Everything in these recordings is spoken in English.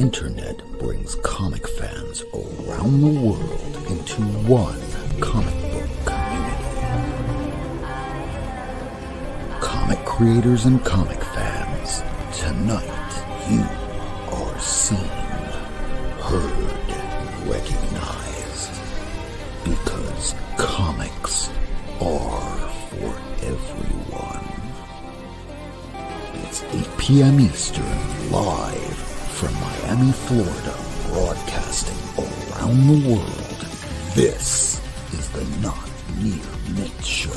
internet brings comic fans around the world into one comic book community. Comic creators and comic fans, tonight you are seen, heard, recognized, because comics are for everyone. It's 8 p.m. Eastern, live from Miami, Florida, broadcasting around the world. This is the Not Near Mint Show.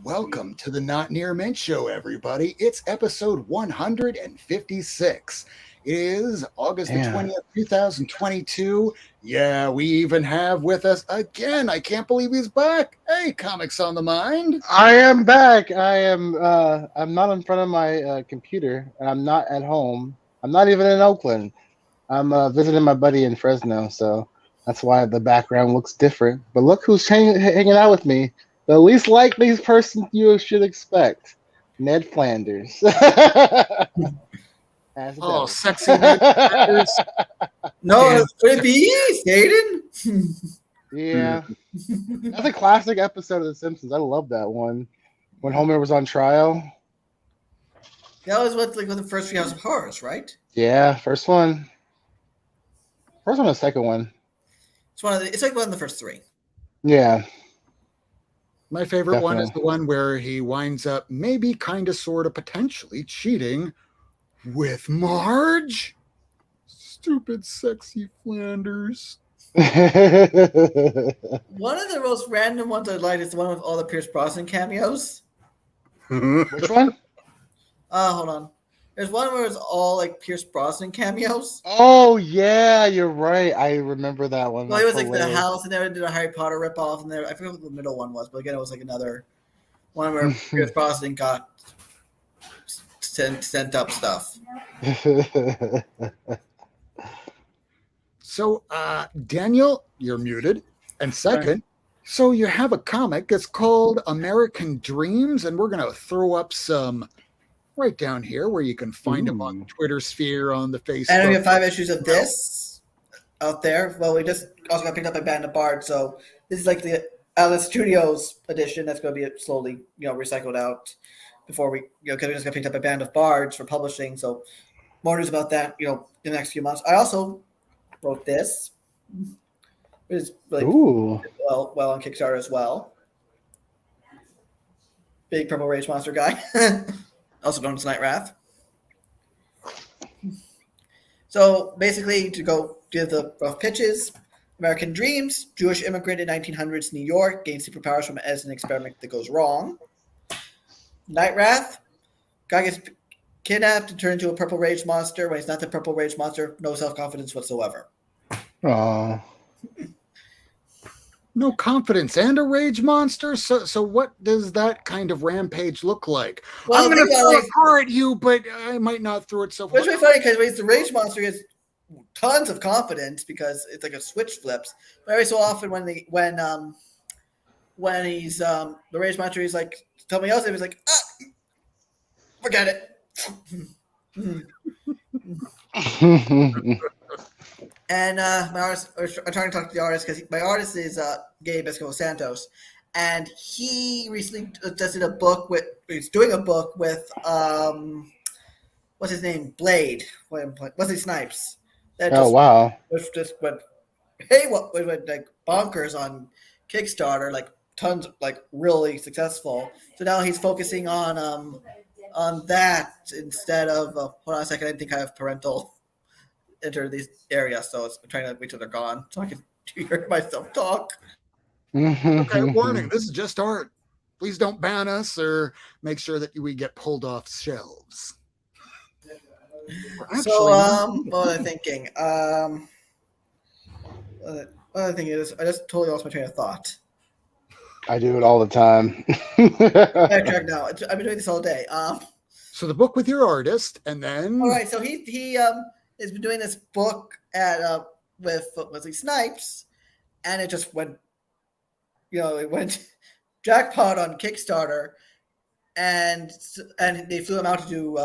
Welcome to the Not Near Mint Show, everybody. It's episode 156. It is August the 20th, 2022. Yeah, we even have with us again. I can't believe he's back. Hey, Comics on the Mind. I am back. I'm not in front of my computer. I'm not at home. I'm not even in Oakland. I'm visiting my buddy in Fresno, so that's why the background looks different. But look who's hanging out with me. The least likely person you should expect, Ned Flanders. Oh, sexy Ned Flanders. No, could it be Aiden? Yeah. That's a classic episode of The Simpsons. I love that one. When Homer was on trial. That was one of the first Treehouse of Horrors, right? Yeah, first one. First one or second one? It's like one of the first three. Yeah. My favorite one is the one where he winds up maybe kind of sort of potentially cheating with Marge. Stupid sexy Flanders. One of the most random ones I like is the one with all the Pierce Brosnan cameos. Which one? Hold on. There's one where it's all like Pierce Brosnan cameos. Oh yeah, you're right. I remember that one. Well, it was like the house, and they did a Harry Potter ripoff, and I forget what the middle one was, but again, it was like another one where Pierce Brosnan got sent up stuff. So, Daniel, you're muted. And second, so you have a comic. It's called American Dreams, and we're going to throw up some right down here where you can find them on Twitter sphere, on the Facebook. And we have 5 issues of this out there. Well, we just also got picked up by Band of Bards, so this is like the Alice Studios edition that's going to be slowly, recycled out before we, because we just got picked up by Band of Bards for publishing. So more news about that, in the next few months. I also wrote this. It is really well on Kickstarter as well. Big Purple Rage Monster guy. Also known as Night Wrath. So basically, to go do the rough pitches, American Dreams, Jewish immigrant in 1900s New York, gains superpowers from as an experiment that goes wrong. Night Wrath, guy gets kidnapped and turned into a Purple Rage Monster. When he's not the Purple Rage Monster, no self-confidence whatsoever. Aww. No confidence and a rage monster. So what does that kind of rampage look like? Well, I'm going to throw a car at you, but I might not throw it so far. Which is funny because when he's the rage monster, he has tons of confidence because it's like a switch flips. But every so often when he's the rage monster, he's like, somebody else, he's like, forget it. And my artist, I'm trying to talk to the artist because my artist is Gabe Escobar-Santos, and he recently just did a book he's doing a book with what's his name, Blade, Wesley Snipes. Wow! Which just went like bonkers on Kickstarter, like tons, like really successful. So now he's focusing on that instead of hold on a second, I think I have parental enter these areas, so I'm trying to wait till they're gone so I can hear myself talk. Okay, warning, this is just art. Please don't ban us or make sure that we get pulled off shelves. So, what was I thinking? What I think is, I just totally lost my train of thought. I do it all the time. Backtrack now. I've been doing this all day. So the book with your artist, and then all right. So he has been doing this book with Wesley Snipes, and it just went, it went jackpot on Kickstarter, and they flew him out to do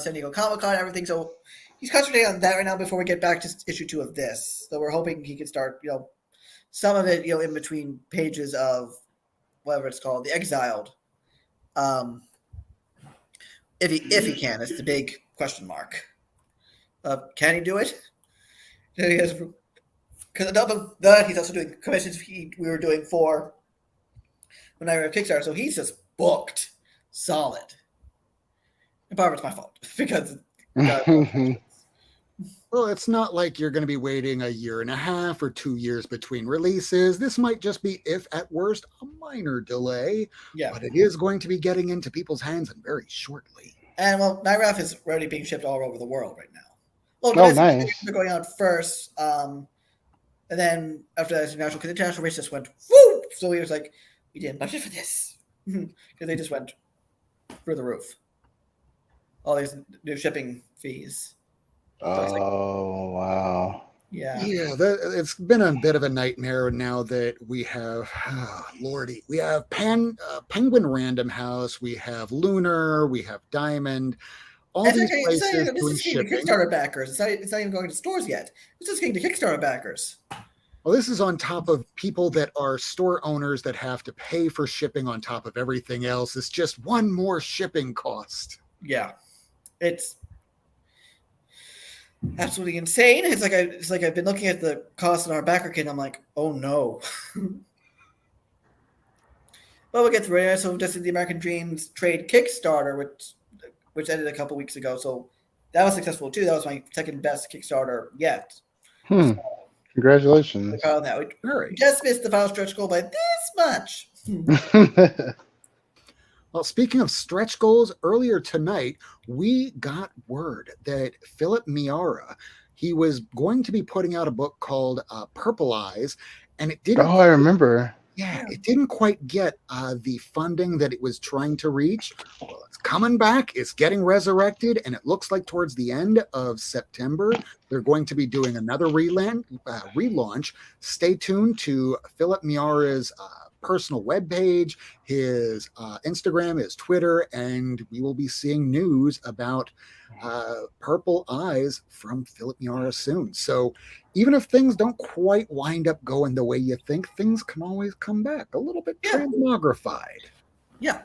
San Diego Comic-Con and everything. So he's concentrating on that right now before we get back to issue 2 of this. So we're hoping he can start, some of it, in between pages of whatever it's called, The Exiled. If he can, it's the big question mark. Can he do it? Because on top of that, he's also doing commissions we were doing for when I were at Kickstarter. So he's just booked solid. And part of it's my fault because well, it's not like you're going to be waiting a year and a half or 2 years between releases. This might just be, if at worst, a minor delay. Yeah. But it is going to be getting into people's hands and very shortly. And Nightwrath is already being shipped all over the world right now. Well, nice. They're going out first, and then after that, international, because international rates just went woo. So he was like, "We didn't budget for this," because they just went through the roof. All these new shipping fees. Oh, wow. Yeah. Yeah, it's been a bit of a nightmare now that we have, Lordy, we have Penguin Random House, we have Lunar, we have Diamond, all these places doing shipping. Kickstarter backers. It's not even going to stores yet. It's just getting to Kickstarter backers. Well, this is on top of people that are store owners that have to pay for shipping on top of everything else. It's just one more shipping cost. Yeah, it's absolutely insane. It's like I've been looking at the cost in our backer kit and I'm like, oh no. But we'll get through it. So just the American Dreams trade Kickstarter, which ended a couple weeks ago. So that was successful too. That was my second best Kickstarter yet. So, congratulations. We just missed the final stretch goal by this much. Well, speaking of stretch goals, earlier tonight, we got word that Philip Miara, he was going to be putting out a book called Purple Eyes, and it didn't. Oh, I remember. Yeah, it didn't quite get the funding that it was trying to reach. Well, it's coming back. It's getting resurrected, and it looks like towards the end of September, they're going to be doing another relaunch. Stay tuned to Philip Miara's personal webpage, his Instagram, his Twitter, and we will be seeing news about Purple Eyes from Philip Miara soon. So even if things don't quite wind up going the way you think, things can always come back a little bit transmogrified. Yeah.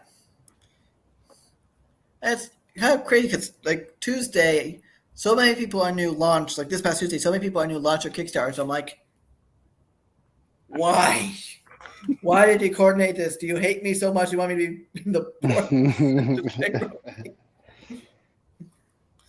It's kind of crazy because like Tuesday, so many people on new launch, like this past Tuesday, so many people on new launch of Kickstarter. So I'm like, why? Why did you coordinate this? Do you hate me so much? You want me to be in the board?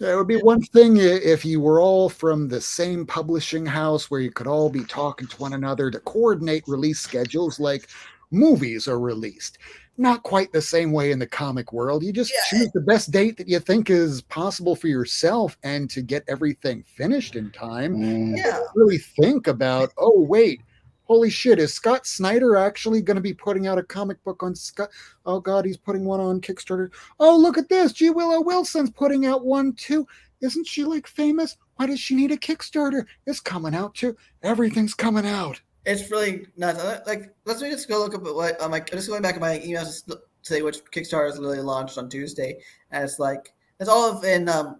Yeah, it would be one thing if you were all from the same publishing house where you could all be talking to one another to coordinate release schedules like movies are released. Not quite the same way in the comic world. You just choose the best date that you think is possible for yourself and to get everything finished in time. Yeah. Really think about, oh, wait, holy shit, is Scott Snyder actually going to be putting out a comic book on Scott? Oh, God, he's putting one on Kickstarter. Oh, look at this. G. Willow Wilson's putting out one, too. Isn't she, like, famous? Why does she need a Kickstarter? It's coming out, too. Everything's coming out. It's really nuts. Like, let's just go look up at what I'm like. I'm just going back at my emails to say which Kickstarter is literally launched on Tuesday, and it's like it's all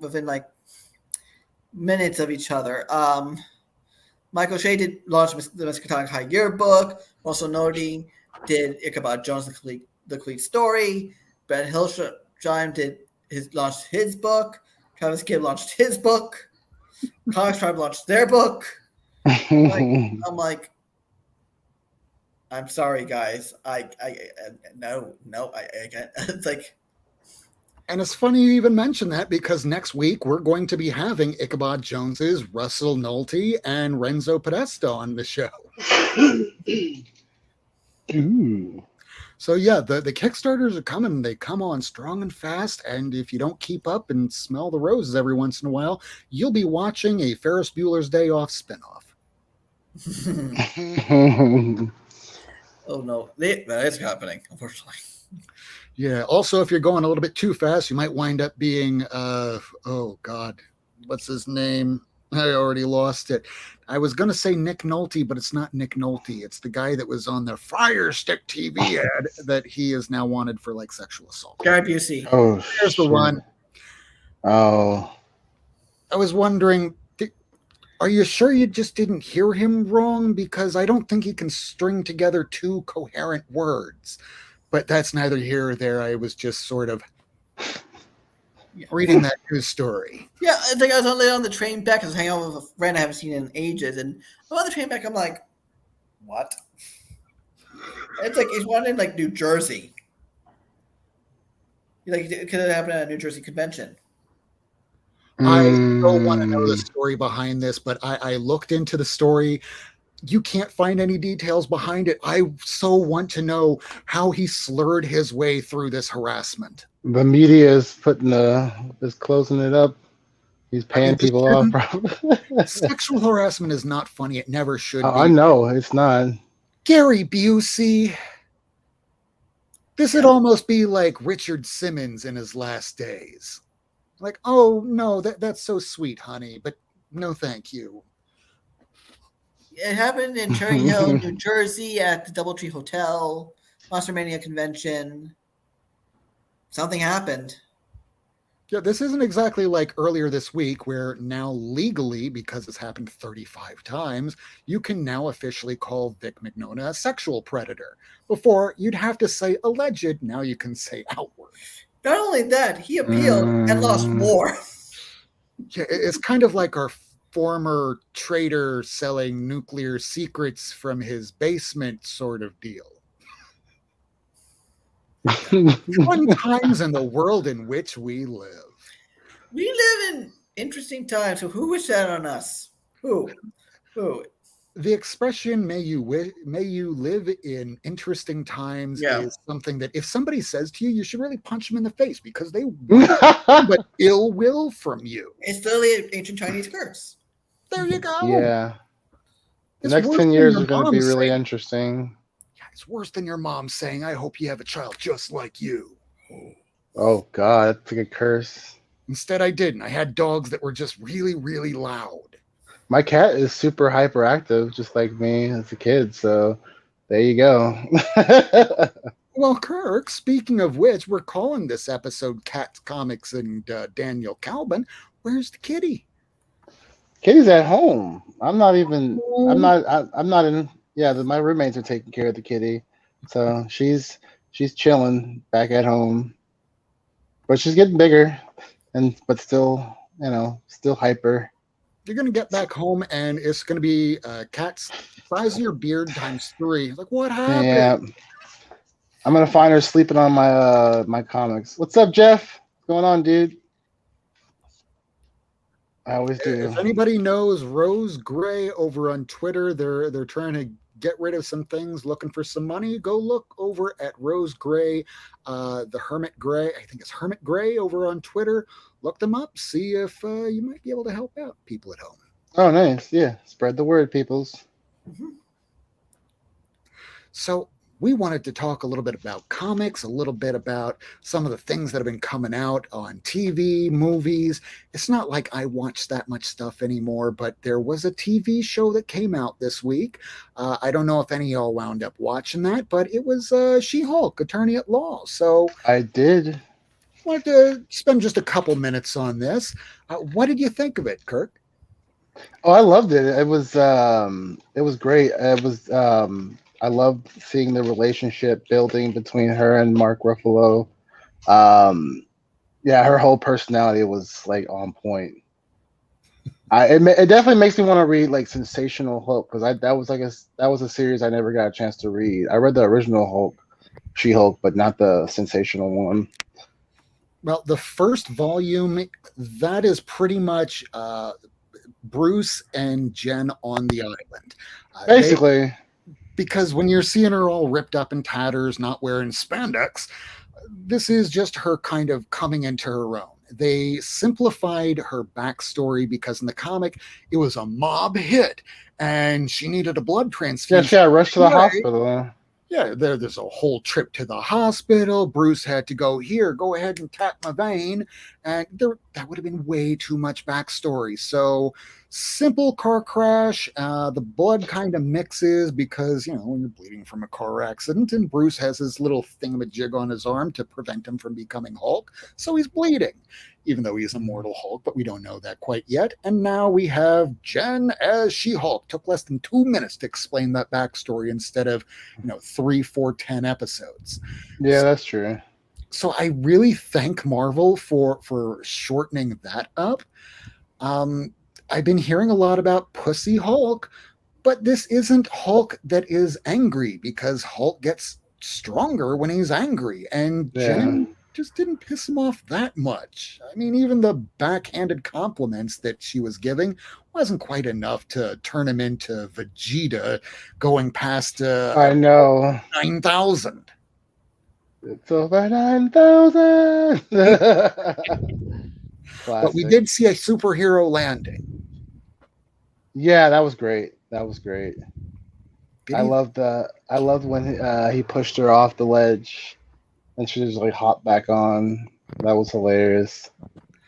within like minutes of each other. Michael Shea did launch the Miskatonic High Yearbook. Russell Nodi did Ichabod Jones, the complete story. Brad Hillshime launched his book. Travis Gibb launched his book. Comics Tribe launched their book. I'm like, I'm sorry, guys. I can't. It's like, and it's funny you even mention that because next week we're going to be having Ichabod Jones's Russell Nolte and Renzo Podesta on the show. Ooh. So yeah, the Kickstarters are coming. They come on strong and fast, and if you don't keep up and smell the roses every once in a while, you'll be watching a Ferris Bueller's Day Off spinoff. oh no, it's happening, unfortunately. Yeah. Also, if you're going a little bit too fast, you might wind up being, oh God, what's his name? I already lost it. I was going to say Nick Nolte, but it's not Nick Nolte. It's the guy that was on the Fire Stick TV ad that he is now wanted for like sexual assault. Gary Busey. Oh, There's the one. Oh. I was wondering, are you sure you just didn't hear him wrong? Because I don't think he can string together two coherent words. But that's neither here or there. I was just sort of reading that news story. Yeah, I think I was on the train back. I was hanging out with a friend I haven't seen in ages, and I'm on the train back. I'm like, what? It's like it's one in like New Jersey. Like it could have happened at a New Jersey convention. I don't want to know the story behind this, but I looked into the story. You can't find any details behind it. I so want to know how he slurred his way through this harassment. The media is closing it up. He's paying people off. Sexual harassment is not funny. It never should be. I know it's not. Gary Busey. This would almost be like Richard Simmons in his last days. Like, oh no, that's so sweet, honey, but no, thank you. It happened in Cherry Hill, New Jersey, at the DoubleTree Hotel, Monster Mania convention. Something happened. Yeah, this isn't exactly like earlier this week where now legally, because it's happened 35 times, you can now officially call Vic Mignogna a sexual predator. Before, you'd have to say alleged, now you can say outward. Not only that, he appealed and lost more. Yeah, it's kind of like our former traitor selling nuclear secrets from his basement sort of deal. Fun times in the world in which we live. We live in interesting times. So who wished that on us? Who? The expression "may you live in interesting times" is something that if somebody says to you, you should really punch them in the face because they want but ill will from you. It's literally an ancient Chinese curse. There you go. Yeah. The next 10 years are going to be really interesting. Yeah, it's worse than your mom saying, "I hope you have a child just like you." Oh God, that's like a curse. Instead, I didn't. I had dogs that were just really, really loud. My cat is super hyperactive, just like me as a kid. So there you go. Well, Kirk, speaking of which, we're calling this episode Cats, Comics, and Daniel Kalban. Where's the kitty? Kitty's at home. I'm not in. Yeah, my roommates are taking care of the kitty. So she's chilling back at home. But she's getting bigger but still, still hyper. You're going to get back home and it's going to be cat's size of your beard times 3. Like, what happened? Yeah. I'm going to find her sleeping on my comics. What's up, Jeff? What's going on, dude? I always do. If anybody knows Rose Gray over on Twitter, they're trying to get rid of some things, looking for some money. Go look over at Rose Gray, the Hermit Gray. I think it's Hermit Gray over on Twitter. Look them up. See if you might be able to help out people at home. Oh, nice. Yeah. Spread the word, peoples. Mm-hmm. So we wanted to talk a little bit about comics, a little bit about some of the things that have been coming out on TV, movies. It's not like I watch that much stuff anymore, but there was a TV show that came out this week. I don't know if any of y'all wound up watching that, but it was She-Hulk, Attorney at Law. So I did. Wanted to spend just a couple minutes on this. What did you think of it, Kirk? Oh, I loved it. It was great. I loved seeing the relationship building between her and Mark Ruffalo. Yeah, her whole personality was like on point. It definitely makes me want to read like Sensational Hulk because that was a series I never got a chance to read. I read the original Hulk, She-Hulk, but not the Sensational one. Well, the first volume, that is pretty much Bruce and Jen on the island. Basically. Because when you're seeing her all ripped up in tatters, not wearing spandex, this is just her kind of coming into her own. They simplified her backstory because in the comic, it was a mob hit and she needed a blood transfusion. Yeah, she got rushed to the hospital. Yeah, there's a whole trip to the hospital. Bruce had to go ahead and tap my vein. And that would have been way too much backstory. So simple car crash. The blood kind of mixes because, when you're bleeding from a car accident, and Bruce has his little thingamajig on his arm to prevent him from becoming Hulk, so he's bleeding, even though he's a mortal Hulk, but we don't know that quite yet. And now we have Jen as She-Hulk. Took less than 2 minutes to explain that backstory instead of, 3, 4, 10 episodes. Yeah, that's true. So I really thank Marvel for shortening that up. I've been hearing a lot about Pussy Hulk, but this isn't Hulk that is angry, because Hulk gets stronger when he's angry, and Jen just didn't piss him off that much. I mean, even the backhanded compliments that she was giving wasn't quite enough to turn him into Vegeta going past I know 9,000. It's over 9,000. But we did see a superhero landing. Yeah, that was great. I loved when he pushed her off the ledge and she just like hopped back on. That was hilarious.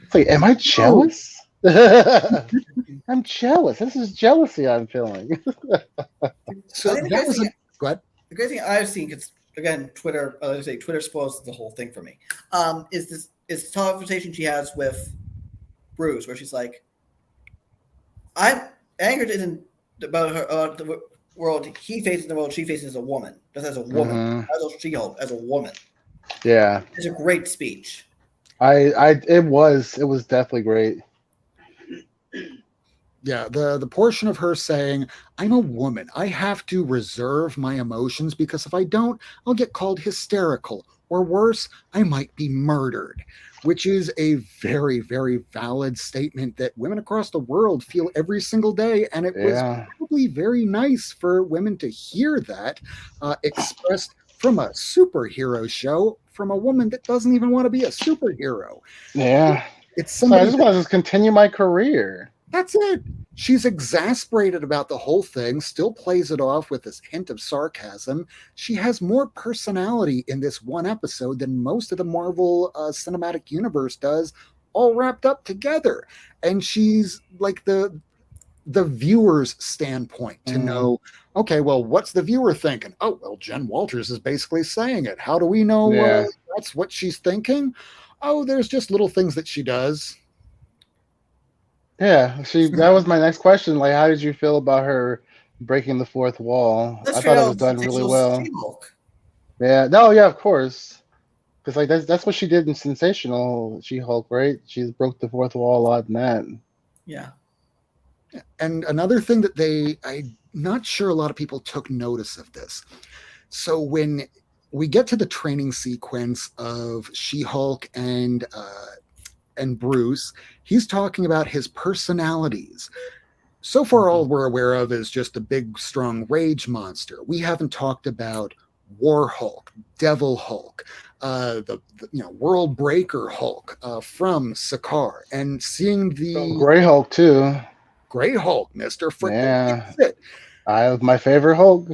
It's like, am I jealous? I'm jealous. This is jealousy I'm feeling. So that was go ahead. The great thing I've seen, because again, Twitter, Twitter spoils the whole thing for me. Is this conversation she has with Bruce, where she's like, "I'm angered isn't about her the world he faces, the world she faces as a woman, just as a woman, as a She-Hulk, as a woman." Yeah, it's a great speech. It was definitely great. Yeah, the portion of her saying, "I'm a woman. I have to reserve my emotions because if I don't, I'll get called hysterical, or worse, I might be murdered," which is a very, very valid statement that women across the world feel every single day. And it was probably very nice for women to hear that expressed from a superhero show from a woman that doesn't even want to be a superhero. Yeah. It's somebody I just want to continue my career. That's it. She's exasperated about the whole thing, still plays it off with this hint of sarcasm. She has more personality in this one episode than most of the Marvel Cinematic Universe does, all wrapped up together. And she's like the viewer's standpoint to know, okay, well, what's the viewer thinking? Oh, well, Jen Walters is basically saying it. How do we know that's what she's thinking? Oh, there's just little things that she does. Yeah, that was my next question. Like, how did you feel about her breaking the fourth wall? I thought it was done really well. Yeah, of course. Because like that's what she did in Sensational She-Hulk, right? She broke the fourth wall a lot in that. Yeah. And another thing that I'm not sure a lot of people took notice of this. So when we get to the training sequence of She-Hulk and Bruce, he's talking about his personalities. So far, all we're aware of is just a big, strong rage monster. We haven't talked about War Hulk, Devil Hulk, the World Breaker Hulk from Sakaar, and seeing the Grey Hulk too. Grey Hulk, Mr. Frickin' My favorite Hulk.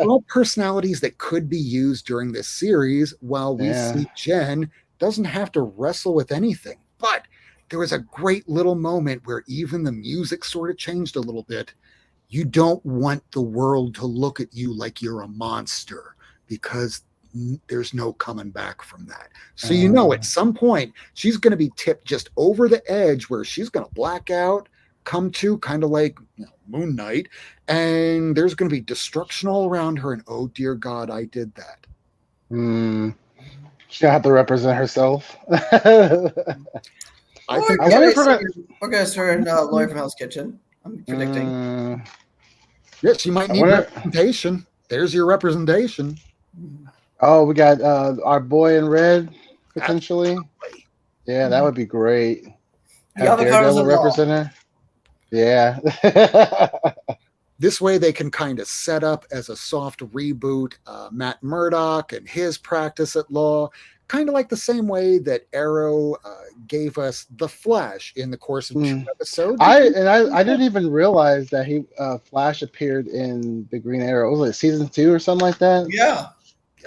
All personalities that could be used during this series, while we see Jen doesn't have to wrestle with anything. But there was a great little moment where even the music sort of changed a little bit. You don't want the world to look at you like you're a monster, because there's no coming back from that. So at some point she's going to be tipped just over the edge where she's going to black out, come to, kind of like Moon Knight, and there's going to be destruction all around her, and oh dear God, I did that. She's gonna have to represent herself. I think we're gonna start Lawyer from Hell's Kitchen. I'm predicting. Yes, you might need representation. There's your representation. Oh, we got our boy in red potentially. Absolutely. Yeah, that would be great. Have Daredevil represent her. Yeah. This way they can kind of set up as a soft reboot Matt Murdock and his practice at law, kind of like the same way that Arrow gave us The Flash in the course of 2 episodes. I didn't even realize that Flash appeared in the Green Arrow. Was it season 2 or something like that? Yeah.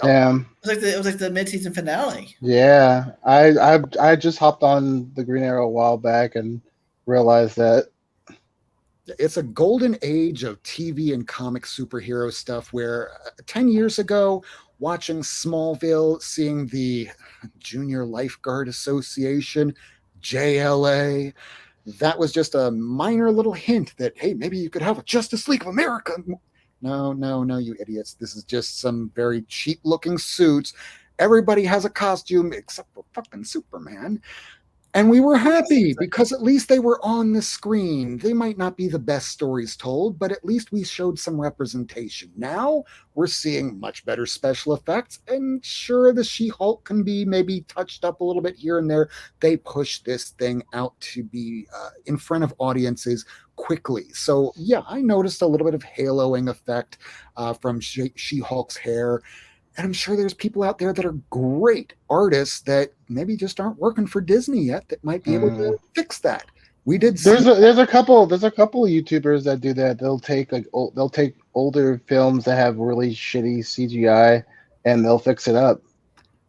Yeah. It was like the mid-season finale. Yeah. I just hopped on the Green Arrow a while back and realized that. It's a golden age of TV and comic superhero stuff where 10 years ago, watching Smallville, seeing the Junior Lifeguard Association, JLA, that was just a minor little hint that, hey, maybe you could have a Justice League of America. No, no, no, you idiots. This is just some very cheap looking suits. Everybody has a costume except for fucking Superman. And we were happy because at least they were on the screen. They might not be the best stories told, but at least we showed some representation. Now we're seeing much better special effects. And sure, the She-Hulk can be maybe touched up a little bit here and there. They push this thing out to be in front of audiences quickly. So yeah, I noticed a little bit of haloing effect from She-Hulk's hair. And I'm sure there's people out there that are great artists that maybe just aren't working for Disney yet that might be able to fix that. We did. There's a couple of YouTubers that do that. They'll take older films that have really shitty CGI and they'll fix it up.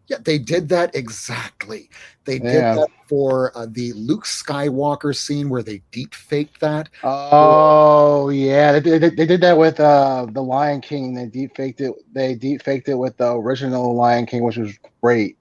Yeah, they did that exactly. They did that for the Luke Skywalker scene where they deep faked that. Oh yeah, they did that with the Lion King. They deep faked it. They deep faked it with the original Lion King, which was great.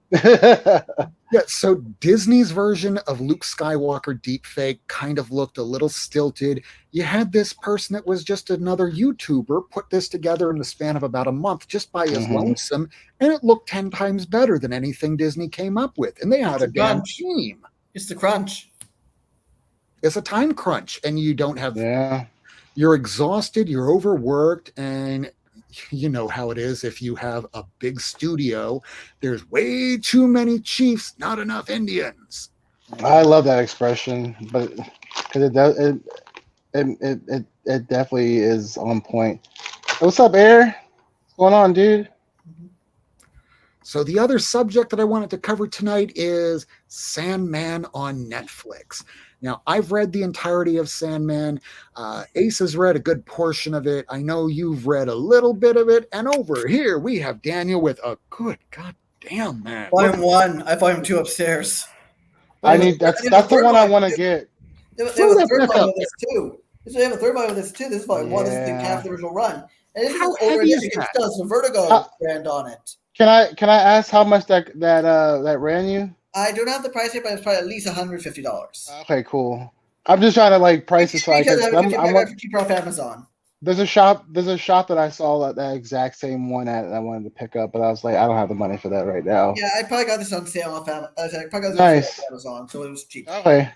Yeah, so Disney's version of Luke Skywalker deepfake kind of looked a little stilted. You had this person that was just another YouTuber put this together in the span of about a month just by his lonesome, and it looked 10 times better than anything Disney came up with. And they had a damn team. It's the crunch. It's a time crunch, and you don't have... Yeah. You're exhausted, you're overworked, and... You know how it is if you have a big studio. There's way too many chiefs, not enough Indians. I love that expression, but because it definitely is on point. What's up, Air? What's going on, dude? So the other subject that I wanted to cover tonight is Sandman on Netflix. Now, I've read the entirety of Sandman. Ace has read a good portion of it. I know you've read a little bit of it. And over here, we have Daniel with a good goddamn, man. Volume 1. I have Volume 2 upstairs. That's the one I want to get. They have a third volume of this, too. They have a third volume of this, too. This is Volume 1. This is the half of the original run. And it's How older heavy than is it that? still has a Vertigo brand on it. Can I ask how much that ran you? I don't have the price yet, but it's probably at least $150. Okay, cool. I'm just trying to like price it so I can. I'm like cheaper off Amazon. There's a shop that I saw that exact same one at that I wanted to pick up, but I was like, I don't have the money for that right now. Yeah, I probably got this on sale off Amazon, so it was cheap. Okay.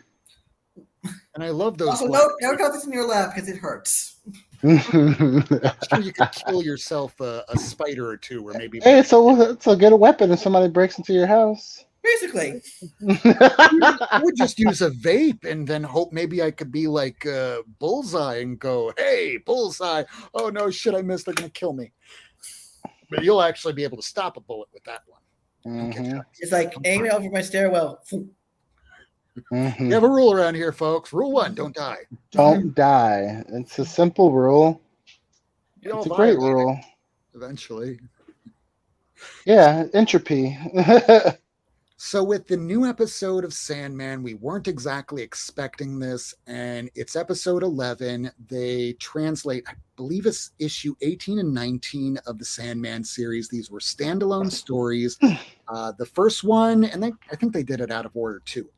And I love those. Also, never got this in your lab because it hurts. I'm sure you could kill yourself a spider or two, or maybe. Hey, it's a good weapon if somebody breaks into your house. Basically, I would just use a vape and then hope maybe I could be like Bullseye and go, "Hey, Bullseye! Oh no, shit! I missed. They're gonna kill me." But you'll actually be able to stop a bullet with that one. It's like aim it over my stairwell. We have a rule around here, folks. Rule 1: don't die. Don't die. It's a simple rule. It's a great rule. Eventually. Yeah, entropy. So with the new episode of Sandman, we weren't exactly expecting this, and it's episode 11. They translate, I believe it's issue 18 and 19 of the Sandman series. These were standalone stories. The first one, and I think they did it out of order too,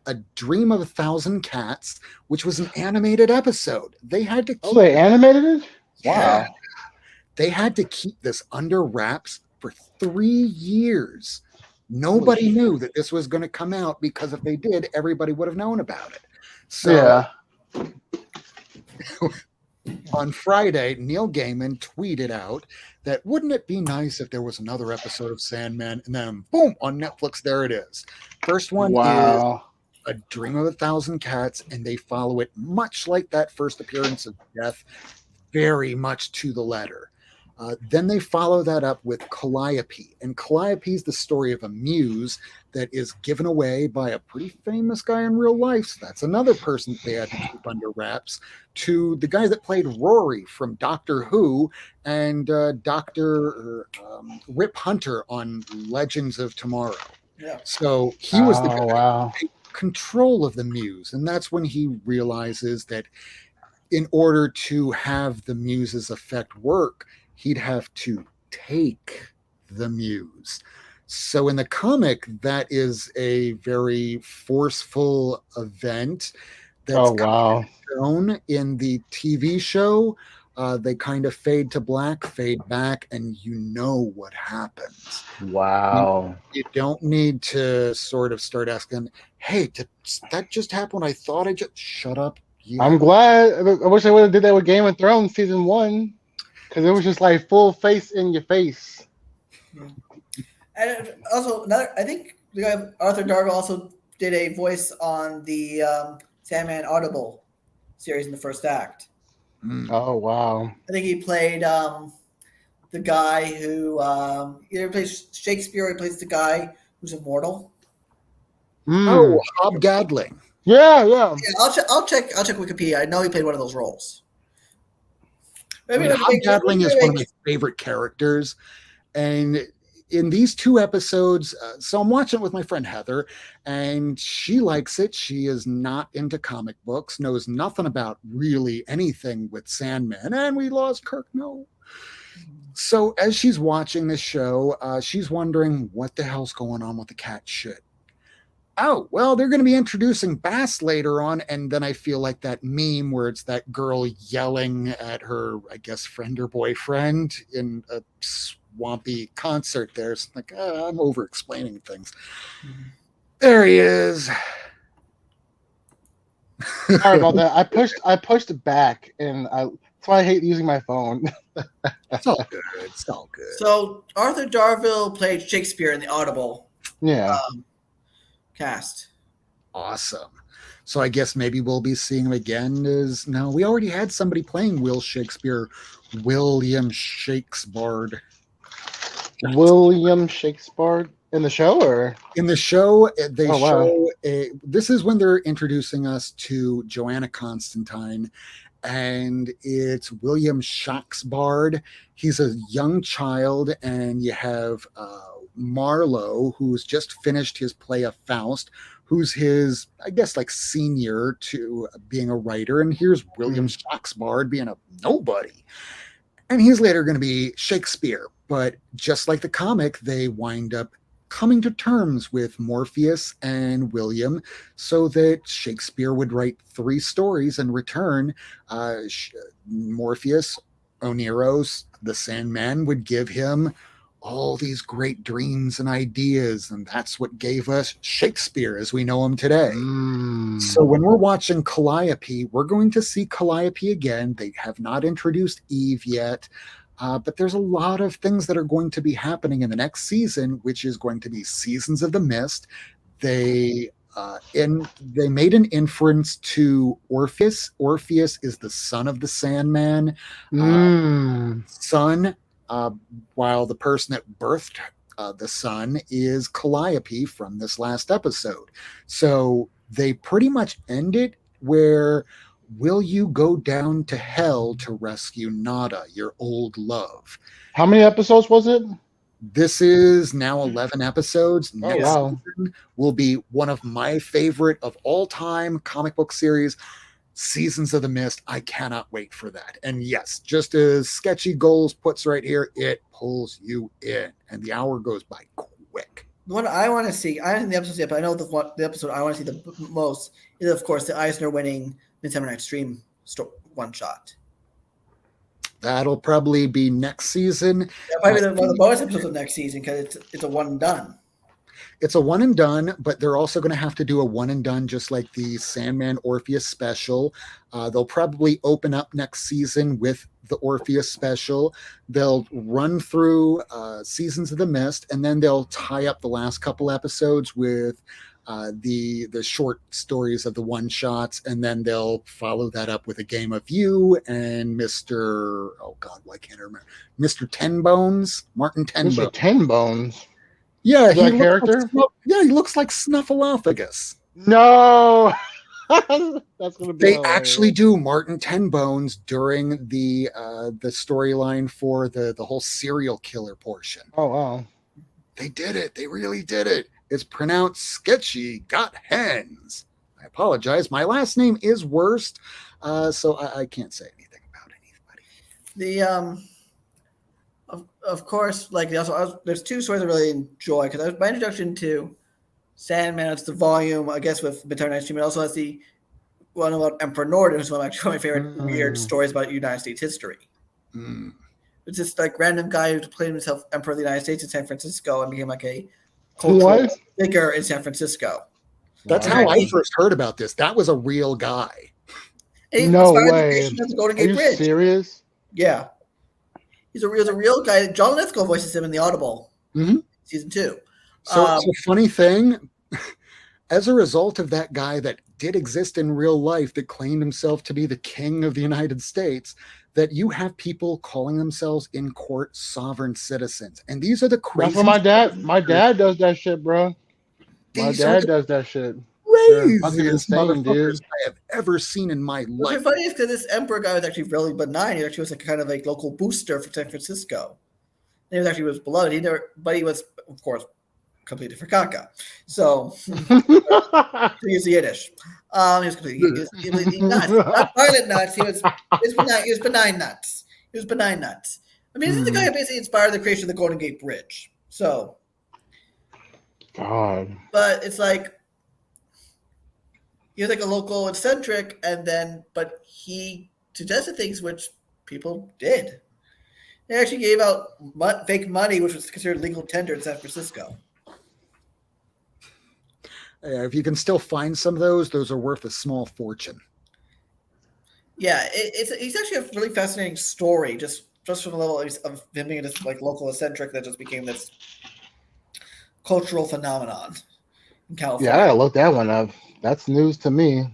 A Dream of a Thousand Cats, which was an animated episode. They had to keep they animated it? Wow. Yeah. They had to keep this under wraps for 3 years. Nobody knew that this was going to come out because if they did, everybody would have known about it. So on Friday, Neil Gaiman tweeted out that wouldn't it be nice if there was another episode of Sandman? And then boom, on Netflix, there it is. First one is A Dream of a Thousand Cats, and they follow it much like that first appearance of Death, very much to the letter. Then they follow that up with Calliope. And Calliope is the story of a muse that is given away by a pretty famous guy in real life. So that's another person they had to keep under wraps, to the guy that played Rory from Doctor Who and Dr. Rip Hunter on Legends of Tomorrow. Yeah. So he was the guy who took control of the muse. And that's when he realizes that in order to have the muse's effect work, he'd have to take the muse. So in the comic, that is a very forceful event that's Oh wow. shown. In the TV show. They kind of fade to black, fade back, and you know what happens. You, Wow. you don't need to sort of start asking, hey, did that just happen? I thought I just shut up. I'm Yeah. glad. I wish I would have did that with Game of Thrones season 1, because it was just like full face in your face. And also, I think the guy Arthur Darvill also did a voice on the Sandman Audible series in the first act. Mm. Oh wow. I think he played the guy who either plays Shakespeare or he plays the guy who's immortal. Oh, Mm. Hob Gadling. Yeah. Yeah, I'll check Wikipedia. I know he played one of those roles. I mean, Hob Gadling is one of my favorite characters. And in these 2 episodes, so I'm watching it with my friend Heather, and she likes it. She is not into comic books, knows nothing about really anything with Sandman, and we lost Kirk. No. So as she's watching this show, she's wondering what the hell's going on with the cat shit. Oh, well, they're going to be introducing Bass later on. And then I feel like that meme where it's that girl yelling at her, I guess, friend or boyfriend in a swampy concert there. It's like, I'm over explaining things. Mm-hmm. There he is. Sorry about that. I pushed back, and that's why I hate using my phone. It's all good. It's all good. So Arthur Darvill played Shakespeare in the Audible. Yeah. Cast. Awesome. So I guess maybe we'll be seeing him again. No, we already had somebody playing Will Shakespeare, William Shakespeare. William Shakespeare in the show, or in the show they show wow. This is when they're introducing us to Joanna Constantine, and it's William Shakespeare. He's a young child, and you have Marlowe, who's just finished his play of Faust, who's his, I guess, like senior to being a writer. And here's William Shakespeare being a nobody. And he's later going to be Shakespeare. But just like the comic, they wind up coming to terms with Morpheus and William so that Shakespeare would write 3 stories in return. Morpheus, Oneros, the Sandman, would give him all these great dreams and ideas, and that's what gave us Shakespeare as we know him today. So when we're watching Calliope, we're going to see Calliope again. They have not introduced Eve yet, but there's a lot of things that are going to be happening in the next season, which is going to be Seasons of the Mist. They made an inference to Orpheus. Orpheus is the son of the Sandman. Son. While the person that birthed the son is Calliope from this last episode. So they pretty much end it where, will you go down to hell to rescue Nada, your old love? How many episodes was it? This is now 11 episodes. Next season will be one of my favorite of all time comic book series, Seasons of the Mist. I cannot wait for that. And yes, just as Sketchy Goals puts right here, it pulls you in, and the hour goes by quick. What I want to see, I haven't seen the episodes yet, but I know the episode I want to see the most is, of course, the Eisner winning Midsummer Night's Dream one shot. That'll probably be next season. That might be one of the bonus episodes of next season because it's a one and done. It's a one and done, but they're also going to have to do a one and done, just like the Sandman Orpheus special. They'll probably open up next season with the Orpheus special. They'll run through Seasons of the Mist, and then they'll tie up the last couple episodes with the short stories of the one shots, and then they'll follow that up with A Game of You and Mr. Oh God, why can't I remember? Mr. Tenbones, Martin Tenbones. Mr. Tenbones. Yeah, he character. He looks like Snuffleupagus. No, that's gonna be. They hilarious. Actually do Martin Tenbones during the storyline for the whole serial killer portion. Oh wow, they did it. They really did it. It's pronounced Sketchy Got Hens. I apologize. My last name is worst. So I can't say anything about anybody. The of course, like also, there's two stories I really enjoy because my introduction to Sandman. It's the volume, I guess, with Midnight Night's Dream. It also has the one about Emperor Norton, which is one of my favorite weird stories about United States history. Mm. It's this like random guy who played himself Emperor of the United States in San Francisco and became like a cultural figure in San Francisco. That's how I first heard about this. That was a real guy. No way. Of the Golden Are Gate you Bridge. serious? Yeah. He's a real guy. John Lithgow voices him in The Audible, season 2. So funny thing, as a result of that guy that did exist in real life that claimed himself to be the king of the United States, that you have people calling themselves in court sovereign citizens. And these are the crazy. That's what my dad does that shit, bro. My dad does that shit. Craziest motherfuckers I have ever seen in my life. What's funny is because this emperor guy was actually really benign. He actually was like kind of like local booster for San Francisco. And he was beloved. But he was, of course, completely for caca. So to use the Yiddish. He was completely nuts. Not violent nuts. He was benign nuts. He was benign nuts. I mean, this is the guy who basically inspired the creation of the Golden Gate Bridge. So God. But it's like he was like a local eccentric, but he suggested things which people did. They actually gave out fake money, which was considered legal tender in San Francisco. If you can still find some of those are worth a small fortune. Yeah, it's actually a really fascinating story, just from the level of him being this like local eccentric that just became this cultural phenomenon in California. Yeah, I gotta look that one up. That's news to me.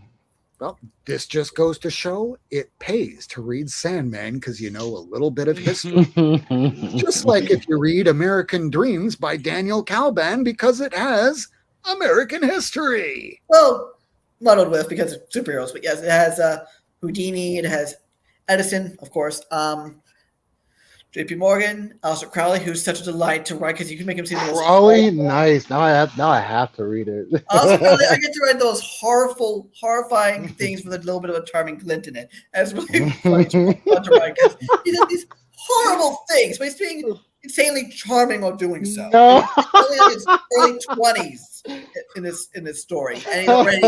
Well, this just goes to show it pays to read Sandman because you know a little bit of history. Just like if you read American Dreams by Daniel Kalban because it has American history. Well, muddled with because of superheroes, but yes, it has Houdini, it has Edison, of course, J.P. Morgan, also Crowley, who's such a delight to write because you can make him seem Crowley, nice. Now I have to read it. Also, Crowley, I get to write those horrifying things with a little bit of a charming glint in it. And it's really funny to write because he does these horrible things, but he's being insanely charming while doing so. No. He's in his early 20s in this story, and he's already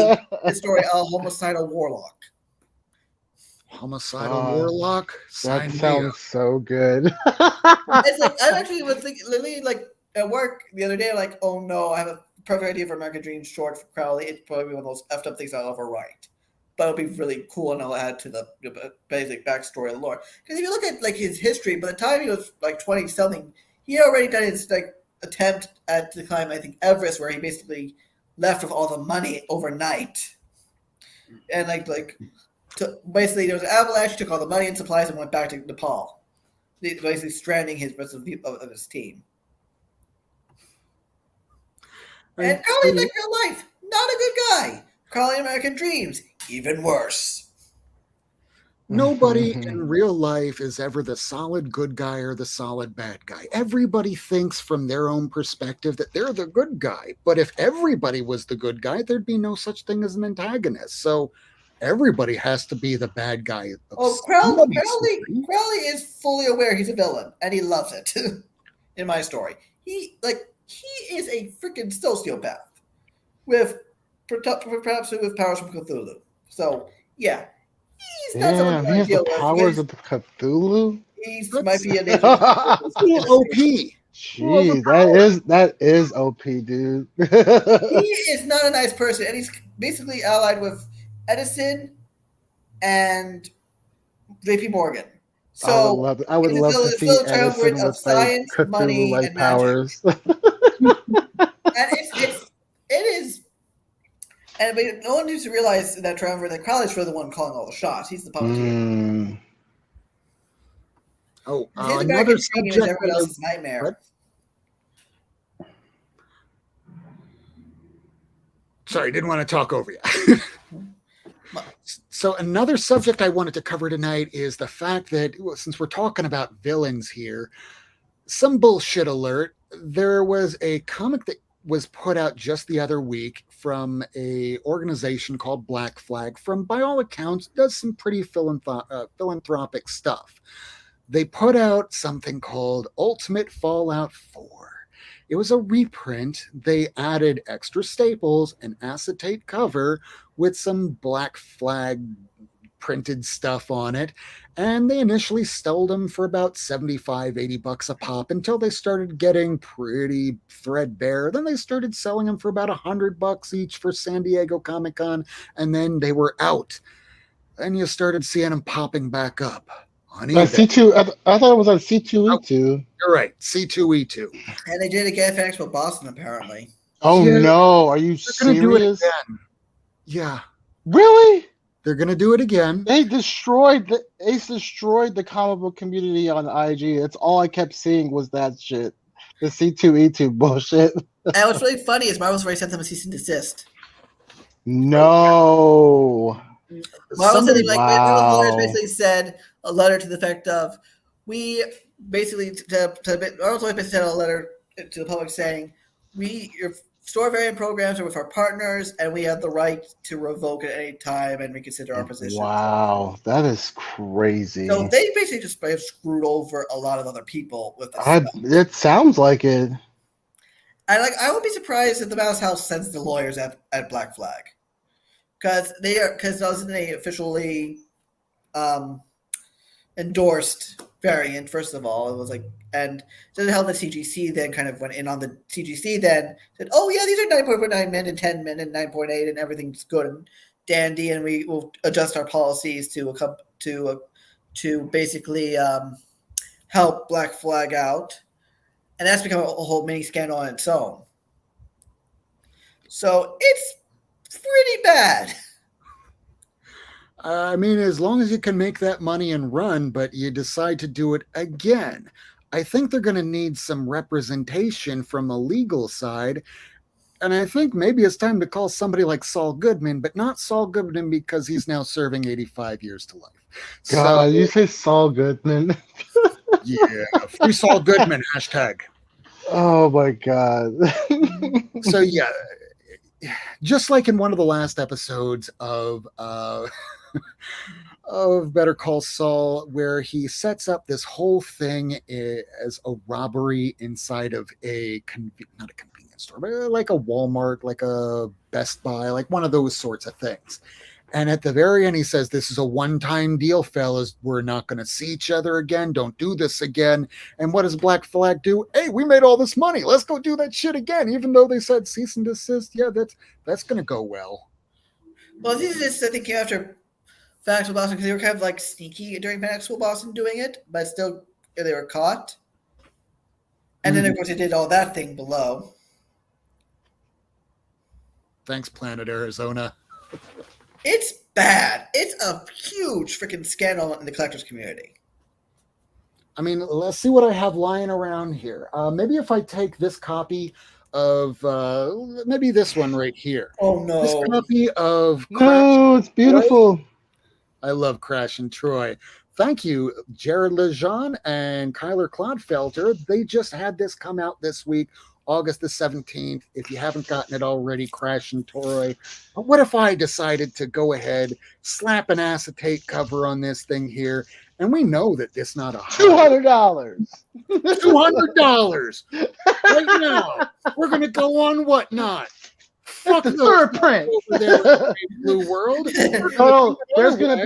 this story a homicidal warlock. Homicidal warlock. That sounds so good. It's like I actually was thinking, literally, like at work the other day, like, oh no, I have a perfect idea for American Dream short for Crowley. It's probably one of those effed up things I'll ever write, but it'll be really cool and I'll add to the basic backstory of the lore. Because if you look at like his history, by the time he was like 20 something, he had already done his like attempt at to climb, I think, Everest, where he basically left with all the money overnight, and basically there was an avalanche, took all the money and supplies and went back to Nepal, basically stranding his rest of his team. And Crowley, like real life, not a good guy. Crowley in American Dreams, even worse. Nobody in real life is ever the solid good guy or the solid bad guy. Everybody thinks from their own perspective that they're the good guy. But if everybody was the good guy, there'd be no such thing as an antagonist. So everybody has to be the bad guy. Crowley is fully aware he's a villain, and he loves it. In my story, he is a freaking sociopath with perhaps with powers from Cthulhu. So yeah, he's not someone he has the powers of Cthulhu. He might be an OP. Jeez, that is OP, dude. He is not a nice person, and he's basically allied with Edison and J.P. Morgan. So I would love to see Edison with like Cthulhu-like powers. And it is, and but no one needs to realize that Triumvirate that Crowley's really the one calling all the shots. He's the puppeteer. Another subject. Everyone else's nightmare. What? Sorry, didn't want to talk over you. So another subject I wanted to cover tonight is the fact that, since we're talking about villains here, some bullshit alert. There was a comic that was put out just the other week from a organization called Black Flag. From by all accounts, does some pretty philanthropic stuff. They put out something called Ultimate Fallout 4. It was a reprint. They added extra staples, an acetate cover with some Black Flag printed stuff on it, and they initially sold them for about 75 $80 a pop until they started getting pretty threadbare. Then they started selling them for about $100 each for San Diego Comic-Con, and then they were out. And you started seeing them popping back up on eBay. C2, I thought it was on C2E2. You're right, C2E2. And they did it again for Expo Boston, apparently. Oh Yeah, no, are you gonna do it serious? again. Yeah, Really? they're gonna do it again. They destroyed the comic book community on IG. That's all I kept seeing was that shit. The C2E2 bullshit. And what's really funny is Marvel's already sent them a cease and desist. No. Marvel said, like, Wow. lawyers basically said a letter to the effect of, we basically, Marvel's always basically sent a letter to the public saying, your store variant programs are with our partners, and we have the right to revoke at any time and reconsider our position. Wow, that is crazy. So they basically just have screwed over a lot of other people with this. It sounds like it. I would be surprised if the Mouse House sends the lawyers at Black Flag, because wasn't they officially endorsed variant. First of all, it was like, and so the hell the CGC then kind of went in on the CGC then said, oh yeah, these are 9.9 men and 10 men and 9.8 and everything's good and dandy, and we will adjust our policies to basically help Black Flag out. And that's become a whole mini scandal on its own. So it's pretty bad. I mean, as long as you can make that money and run, but you decide to do it again, I think they're going to need some representation from a legal side. And I think maybe it's time to call somebody like Saul Goodman, but not Saul Goodman because he's now serving 85 years to life. God, you say Saul Goodman. Yeah, free Saul Goodman, hashtag. Oh my God. So yeah, just like in one of the last episodes of Better Call Saul, where he sets up this whole thing as a robbery inside of not a convenience store, but like a Walmart, like a Best Buy, like one of those sorts of things. And at the very end, he says, this is a one-time deal, fellas. We're not going to see each other again. Don't do this again. And what does Black Flag do? Hey, we made all this money. Let's go do that shit again. Even though they said cease and desist, yeah, that's going to go well. Well, cease and desist, I think, came after Factual Boston, because they were kind of like sneaky during Factual Boston doing it, but still they were caught. And then, of course, they did all that thing below. Thanks, Planet Arizona. It's bad. It's a huge freaking scandal in the collectors community. I mean, let's see what I have lying around here. Maybe if I take this copy of maybe this one right here. Oh no! This copy of No, it's beautiful. Troy. I love Crash and Troy. Thank you, Jared Lejeune and Kyler Clodfelter. They just had this come out this week, August the 17th. If you haven't gotten it already, Crash and Troy. But what if I decided to go ahead, slap an acetate cover on this thing here, and we know that it's not $200. $200 right now. We're going to go on Whatnot. Fuck the third print over there in Blue World. No, there's going to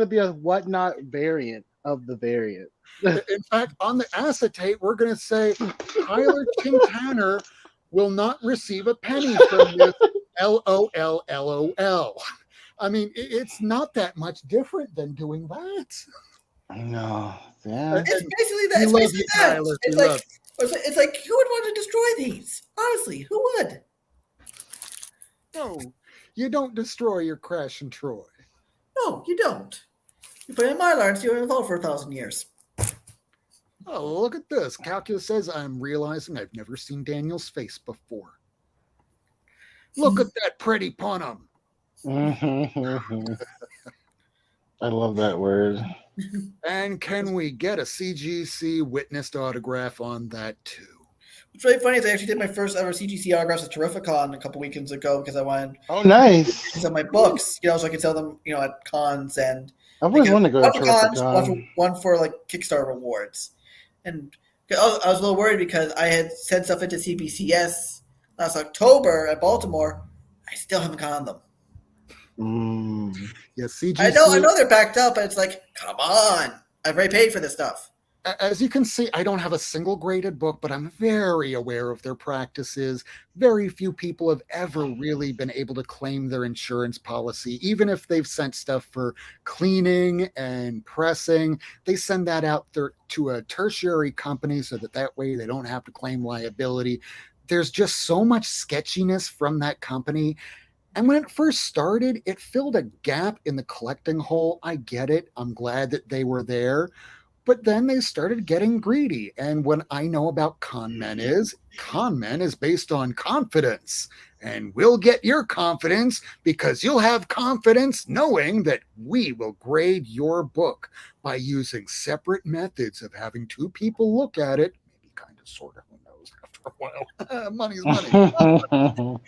be a Whatnot variant of the variant. In fact, on the acetate, we're going to say Tyler Quintana will not receive a penny from this. LOL, LOL. I mean, it's not that much different than doing that. No, yeah. It's basically that. It's basically that. It's like who would want to destroy these? Honestly, who would? No, you don't destroy your Crash and Troy. No, you don't. You put it in Mylar and see it evolve for 1,000 years. Oh, look at this. Calculus says, I'm realizing I've never seen Daniel's face before. Look at that pretty punum. I love that word. And can we get a CGC witnessed autograph on that too? What's really funny is I actually did my first ever CGC autographs at Terrificon a couple weekends ago because I wanted Oh, nice. some of my books, so I could sell them, at cons and I've always wanted to go one to for cons, Terrificon. one for like Kickstarter rewards. And I was a little worried because I had sent stuff into CBCS last October at Baltimore. I still haven't gotten them. Yeah, CGC. I know they're backed up, but it's like, come on. I've already paid for this stuff. As you can see, I don't have a single graded book, but I'm very aware of their practices. Very few people have ever really been able to claim their insurance policy, even if they've sent stuff for cleaning and pressing. They send that out to a tertiary company so that way they don't have to claim liability. There's just so much sketchiness from that company. And when it first started, it filled a gap in the collecting hole. I get it. I'm glad that they were there. But then they started getting greedy. And what I know about con men is based on confidence. And we'll get your confidence because you'll have confidence knowing that we will grade your book by using separate methods of having two people look at it. Maybe kind of, sort of, who knows, after a while. Money's money.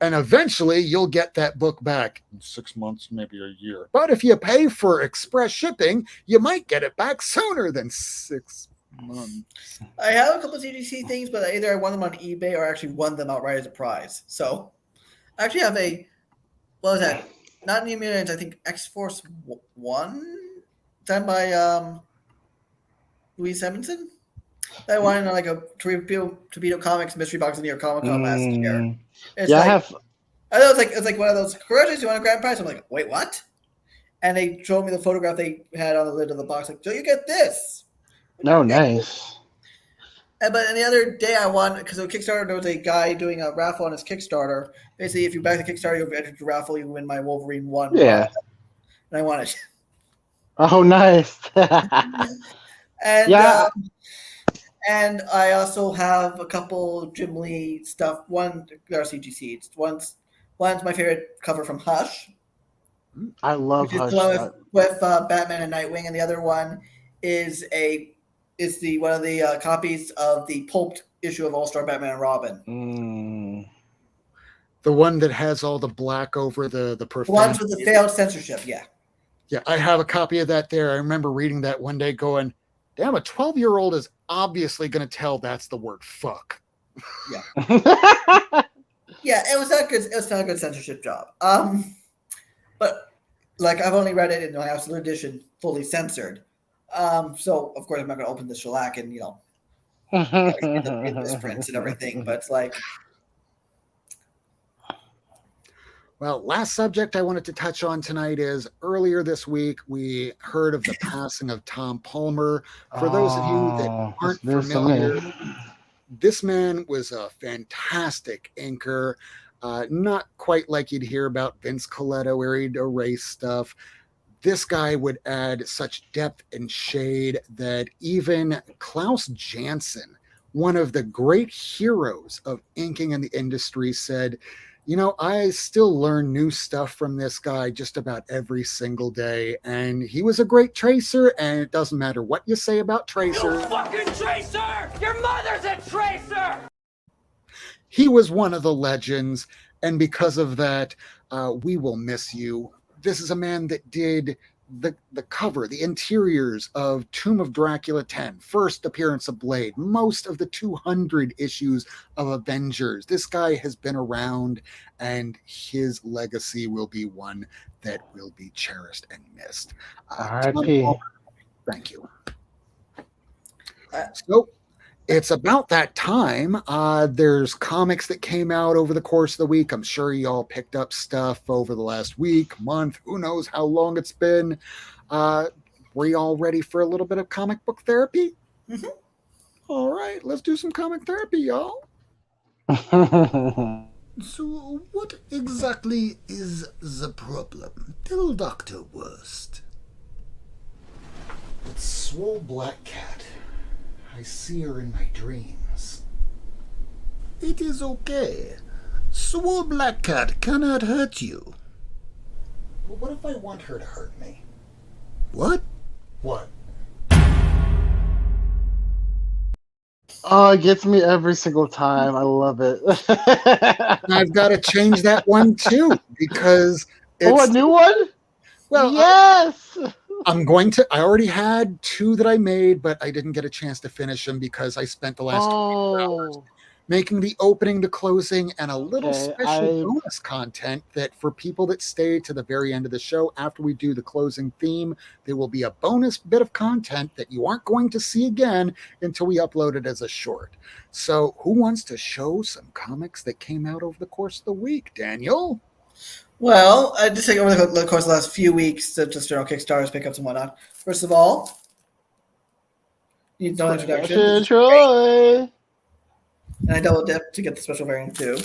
And eventually you'll get that book back in 6 months, maybe a year. But if you pay for express shipping, you might get it back sooner than 6 months. I have a couple of CGC things, but either I won them on eBay or actually won them outright as a prize. So I actually have what was that? Not New Mutants, I think X-Force 1, done by Louise Simonson. I won like a Torpedo Comics mystery box in New York Comic Con last year. It's I have. I know it's like one of those. Congratulations, you want a grand prize? I'm like, wait, what? And they showed me the photograph they had on the lid of the box. Like, so you get this. No, nice. But the other day I won because of Kickstarter. There was a guy doing a raffle on his Kickstarter. Basically, if you back the Kickstarter, you'll enter the raffle. You win my Wolverine 1. Yeah. And I won it. Oh, nice. And yeah. And I also have a couple Jim Lee stuff. One, there are CGC. One's my favorite cover from Hush. I love Hush. With Batman and Nightwing, and the other one is one of the copies of the pulped issue of All Star Batman and Robin. The one that has all the black over the profanity. The ones with the failed censorship, yeah. Yeah, I have a copy of that there. I remember reading that one day going, damn, a 12-year-old is obviously going to tell that's the word fuck. Yeah. Yeah, it was not good. It was not a good censorship job. But like I've only read it in my Absolute Edition, fully censored. So of course I'm not going to open the shellac and the prints and everything. But it's like. Well, last subject I wanted to touch on tonight is earlier this week, we heard of the passing of Tom Palmer. For those of you that aren't familiar, this man was a fantastic inker. Not quite like you'd hear about Vince Coletto where he'd erase stuff. This guy would add such depth and shade that even Klaus Janson, one of the great heroes of inking in the industry, said, I still learn new stuff from this guy just about every single day. And he was a great tracer, and it doesn't matter what you say about Tracer. You fucking tracer! Your mother's a tracer! He was one of the legends, and because of that, we will miss you. This is a man that did the cover, the interiors of Tomb of Dracula 10, first appearance of Blade, most of the 200 issues of Avengers. This guy has been around, and his legacy will be one that will be cherished and missed. R.I.P. Thank you. So it's about that time. There's comics that came out over the course of the week. I'm sure you all picked up stuff over the last week, month, who knows how long it's been. Were you all ready for a little bit of comic book therapy? Mm-hmm. All right, let's do some comic therapy, y'all. So what exactly is the problem? Tell Dr. Worst. It's Swole Black Cat. I see her in my dreams. It is okay. Swole Black Cat cannot hurt you. But what if I want her to hurt me? What? What? Oh, it gets me every single time. I love it. I've got to change that one too because Oh, a it's new one? well. Yes. I'm going to. I already had two that I made, but I didn't get a chance to finish them because I spent the last 24 hours Oh, making the opening, the closing, and a little okay. special bonus content that for people that stay to the very end of the show after we do the closing theme, there will be a bonus bit of content that you aren't going to see again until we upload it as a short. So, who wants to show some comics that came out over the course of the week? Daniel? Well, I just take over the course of the last few weeks to just Kickstarters, pickups, and whatnot. First of all, need no introduction. This is great, Troy. and I double dipped to get the special variant too.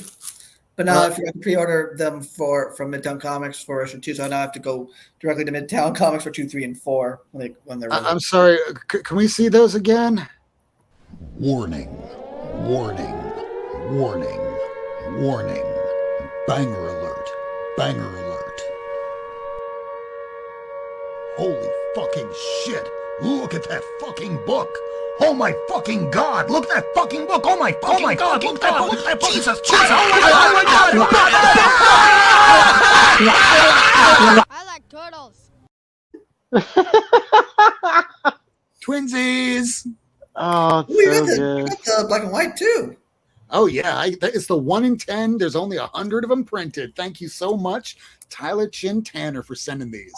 But now I forgot to pre-order them from Midtown Comics for issue 2, so now I have to go directly to Midtown Comics for 2, 3, and 4 when they're ready. I'm sorry. Can we see those again? Warning, warning, warning, warning. Banger alert, banger alert. Holy fucking shit. Look at that fucking book. Oh my fucking god. Look at that fucking book. Oh my fucking god. Look at that book. Jesus. Oh my god. I like turtles. Twinsies. Oh, it's We so got good. the black and white too. Oh yeah, it's the 1 in 10. There's only 100 of them printed. Thank you so much, Tyler Chin Tanner, for sending these.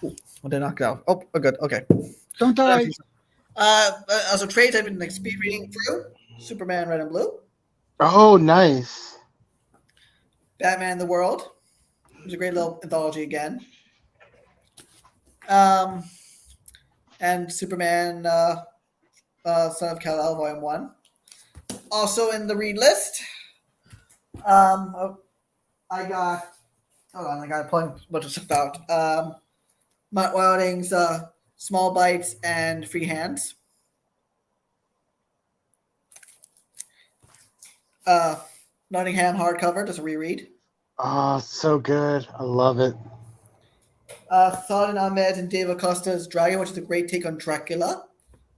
Well, they knocked out. Oh, good. Okay. Don't die. Also, trades I've been like speed reading through: Superman Red and Blue, Oh, nice. Batman the World. It was a great little anthology again. And Superman Son of Kal-El Volume 1. Also in the read list, I got pulling a bunch of stuff out. Matt Wilding's Small Bites and Free Hands. Nottingham hardcover, just a reread. Oh, so good. I love it. Saladin Ahmed and Dave Acosta's Dragon, which is a great take on Dracula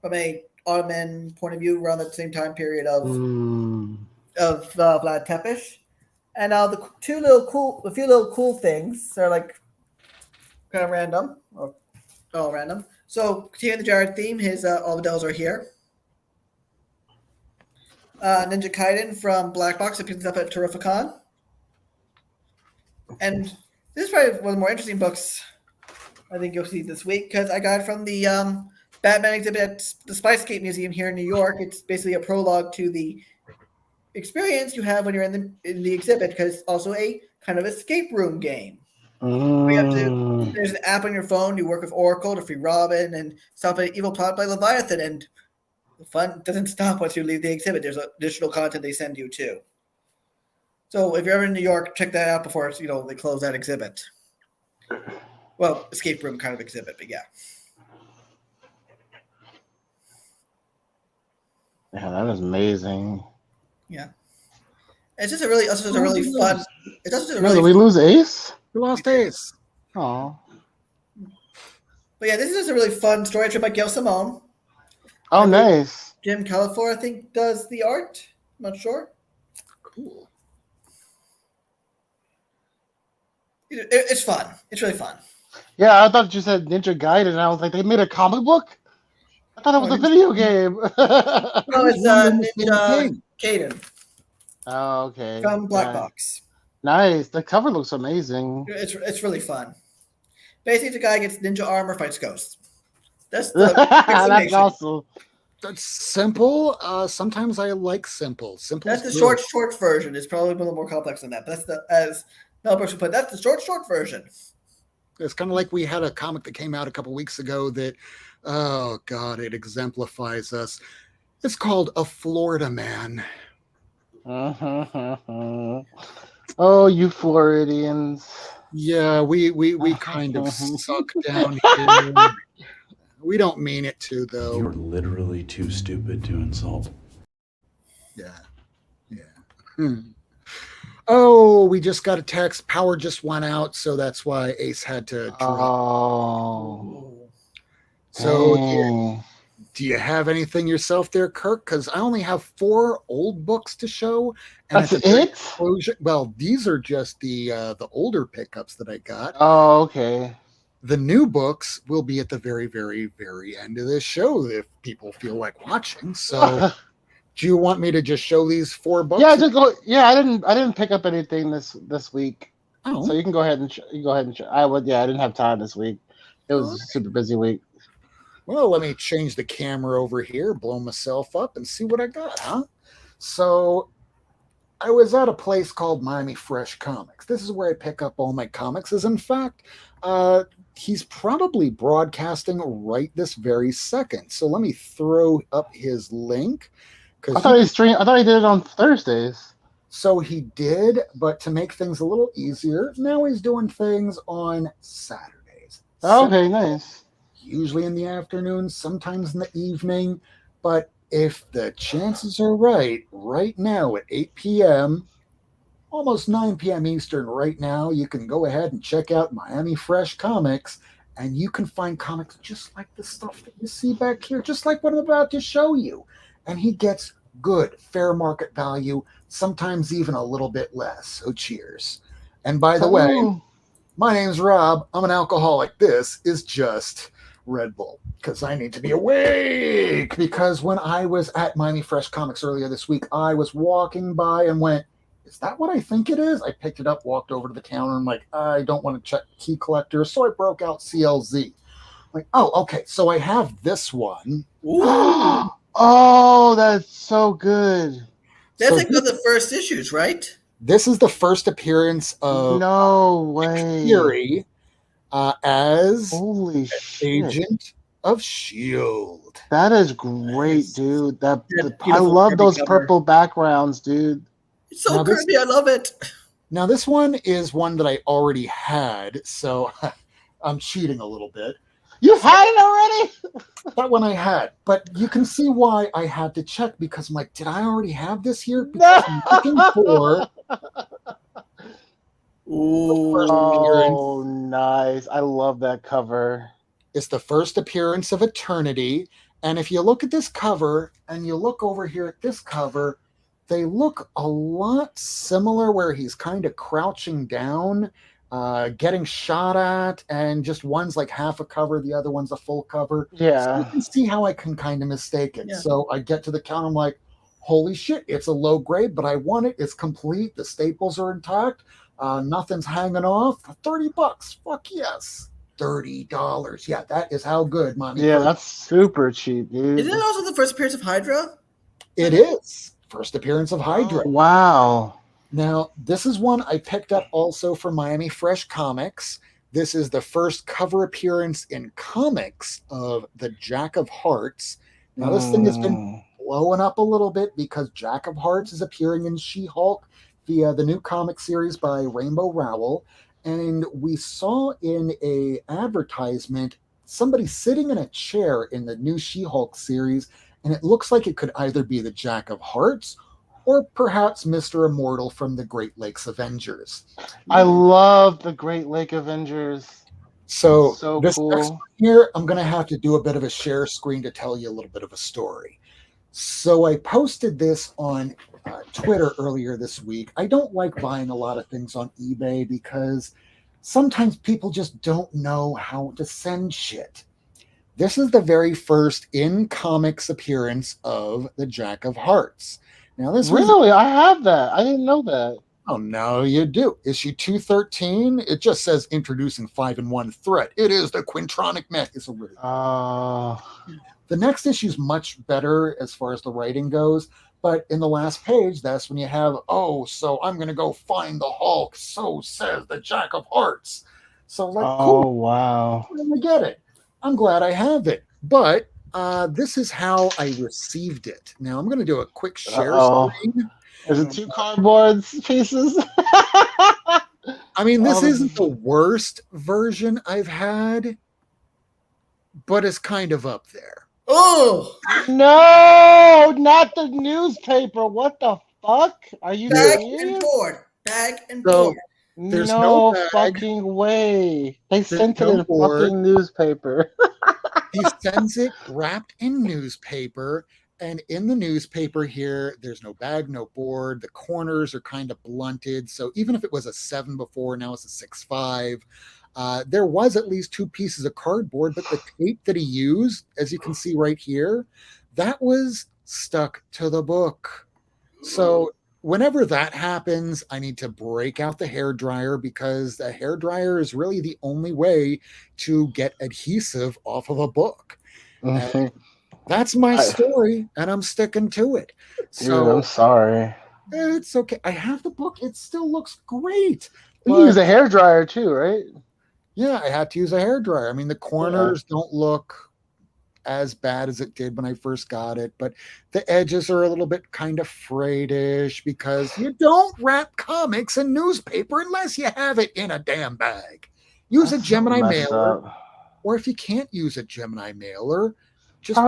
from a Ottoman point of view around the same time period of Vlad Tepes. And the few little cool things. They're like kind of random, or all random. So continuing the Jared theme, his all the devils are here. Ninja Kaiden from Black Box. I picked this up at Terrificon. And this is probably one of the more interesting books I think you'll see this week because I got it from the Batman exhibit at the Spicegate Museum here in New York. It's basically a prologue to the experience you have when you're in the exhibit because it's also a kind of escape room game. There's an app on your phone. You work with Oracle to free Robin and stop an evil plot by Leviathan. And the fun doesn't stop once you leave the exhibit. There's additional content they send you too. So if you're ever in New York, check that out before they close that exhibit. Well, escape room kind of exhibit, but yeah. Yeah, that is amazing. Yeah. It's just a really fun. It's also just a No, really. did we lose Ace? We lost Ace. Oh. But yeah, this is just a really fun story trip by Gail Simone. Oh, nice. Jim Calafor, I think, does the art. I'm not sure. Cool. It's fun. It's really fun. Yeah, I thought you said Ninja Gaiden, and I was like, they made a comic book? I thought it was a video game. No, it's Ninja Kaiden Oh, okay. from Black Yeah. Box. Nice. The cover looks amazing. It's really fun. Basically, the guy gets ninja armor, fights ghosts. That's the That's explanation. awesome. That's simple. Sometimes I like simple. Simple. That's the short version. It's probably a little more complex than that. But that's as Mel Brooks would put, that's the short version. It's kind of like we had a comic that came out a couple weeks ago that, oh God, it exemplifies us. It's called A Florida Man. Oh, you Floridians. Yeah, we kind of suck down here. We don't mean it to, though. You're literally too stupid to insult. Yeah. Oh, we just got a text. Power just went out, so that's why Ace had to drop. Oh. So Dang. Do you have anything yourself there, Kirk? Because I only have 4 old books to show. And That's at the very it? conclusion- well, these are just the older pickups that I got. Oh, okay. The new books will be at the very, very, very end of this show if people feel like watching. So, do you want me to just show these 4 books? Yeah, just go. Yeah, I didn't pick up anything this week, Oh, so you can go ahead and I would. Yeah, I didn't have time this week. It was All a super busy week. well, let me change the camera over here, blow myself up, and see what I got, huh? So, I was at a place called Miami Fresh Comics. This is where I pick up all my comics. As in fact, he's probably broadcasting right this very second. So let me throw up his link. I thought he did it on Thursdays. So he did, but to make things a little easier, now he's doing things on Saturdays. Okay, nice. Usually in the afternoon, sometimes in the evening. But if the chances are right now at 8 p.m., almost 9 p.m. Eastern right now, you can go ahead and check out Miami Fresh Comics, and you can find comics just like the stuff that you see back here, just like what I'm about to show you. And he gets good, fair market value, sometimes even a little bit less. So cheers. And by the way, my name's Rob. I'm an alcoholic. This is just Red Bull because I need to be awake. Because when I was at Miami Fresh Comics earlier this week, I was walking by and went, is that what I think it is? I picked it up, walked over to the counter. I'm like, I don't want to check key collector. So I broke out CLZ. Like, oh, okay. So I have this one. Ooh. Oh, that's so good. That's So like one of the first issues, right? This is the first appearance of No way. Fury as Holy shit. Agent of S.H.I.E.L.D. That is great, dude. I beautiful love Kirby those cover. purple backgrounds, dude. It's so Now this- Kirby. I love it. Now, this one is one that I already had, so I'm cheating a little bit. You had it already? That one I had, but you can see why I had to check because I'm like, did I already have this here? No. Because I'm looking for Ooh. Oh, nice. I love that cover. it's the first appearance of Eternity, and if you look at this cover and you look over here at this cover, they look a lot similar where he's kind of crouching down, getting shot at, and just one's like half a cover, the other one's a full cover. So Yeah. you can see how I can kind of mistake it. Yeah. So I get to the counter, I'm like, holy shit, it's a low grade, but I want it. It's complete. The staples are intact. Nothing's hanging off. $30. Fuck yes. $30. Yeah, that is how good Monty. Yeah, that's super cheap, dude. Isn't it also the first appearance of Hydra? It is. First appearance of Hydra. Oh, wow. Now, this is one I picked up also from Miami Fresh Comics. This is the first cover appearance in comics of the Jack of Hearts. Now, this thing has been blowing up a little bit because Jack of Hearts is appearing in She-Hulk via the new comic series by Rainbow Rowell. And we saw in a advertisement somebody sitting in a chair in the new She-Hulk series, and it looks like it could either be the Jack of Hearts or perhaps Mr. Immortal from the Great Lakes Avengers. I love the Great Lake Avengers. So this cool. next one here, I'm going to have to do a bit of a share screen to tell you a little bit of a story. So I posted this on Twitter earlier this week. I don't like buying a lot of things on eBay because sometimes people just don't know how to send shit. This is the very first in comics appearance of the Jack of Hearts. Now this was Really? I have that. I didn't know that. Oh, no, you do. Issue 213, it just says introducing 5-in-1 threat. It is the Quintronic Mech. It's a really The next issue is much better as far as the writing goes, but in the last page, that's when you have, oh, so I'm going to go find the Hulk. So says the Jack of Hearts. So like, cool. Wow. I get it. I'm glad I have it. But this is how I received it. Now I'm going to do a quick share screen. Is it 2 cardboard pieces? I mean, this isn't the worst version I've had, but it's kind of up there. Oh! No, not the newspaper. What the fuck? Are you Bag and serious? board. Bag and So, board. there's no no bag. fucking way. They sent it no in a board. fucking newspaper. He sends it wrapped in newspaper. And in the newspaper here, there's no bag, no board. The corners are kind of blunted. So even if it was a 7 before, now it's a 6.5. There was at least 2 pieces of cardboard, but the tape that he used, as you can see right here, that was stuck to the book. So whenever that happens, I need to break out the hair dryer because the hair dryer is really the only way to get adhesive off of a book. And that's my story, and I'm sticking to it. Dude, I'm sorry. It's okay. I have the book. It still looks great. You use a hair dryer too, right? Yeah, I had to use a hair dryer. I mean, the corners don't look as bad as it did when I first got it, but the edges are a little bit kind of frayed-ish because you don't wrap comics in newspaper unless you have it in a damn bag. Use a Gemini mailer, or if you can't use a Gemini mailer, just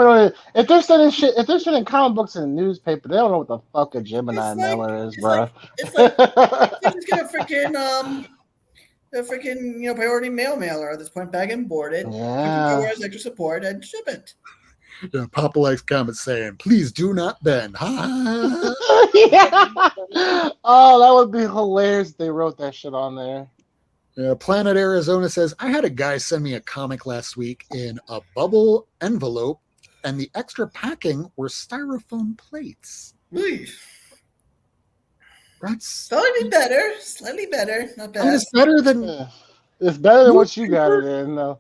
if they're sending comic books in a newspaper, they don't know what the fuck a Gemini mailer is, bro. It's like you just get a freaking priority mail mailer at this point, bag and board it, yeah, as extra support, and ship it. Yeah, Papa likes comments saying, "Please do not bend." yeah. Oh, that would be hilarious if they wrote that shit on there. Planet Arizona says, I had a guy send me a comic last week in a bubble envelope, and the extra packing were styrofoam plates. That's slightly better, not bad. It's better than what you got it in, though.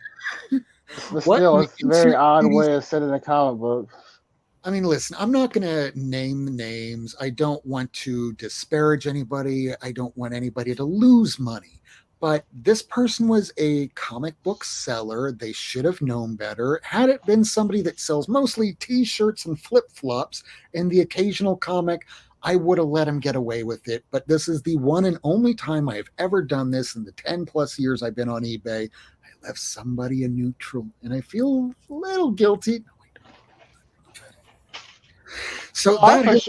But still, it's a very odd way of sending a comic book. I mean, listen, I'm not going to name the names. I don't want to disparage anybody. I don't want anybody to lose money. But this person was a comic book seller. They should have known better. Had it been somebody that sells mostly T-shirts and flip-flops and the occasional comic, I would have let him get away with it. But this is the one and only time I've ever done this in the 10-plus years I've been on eBay. I left somebody a neutral, and I feel a little guilty. So I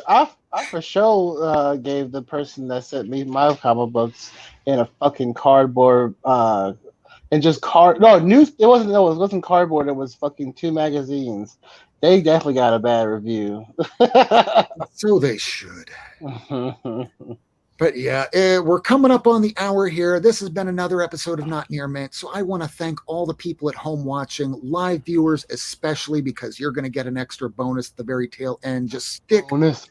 for sure gave the person that sent me my comic books in a fucking cardboard and just it wasn't cardboard, it was fucking 2 magazines. They definitely got a bad review. So they should. But yeah, we're coming up on the hour here. This has been another episode of Not Near Mint. So I want to thank all the people at home watching, live viewers especially, because you're going to get an extra bonus at the very tail end. Just stick bonus.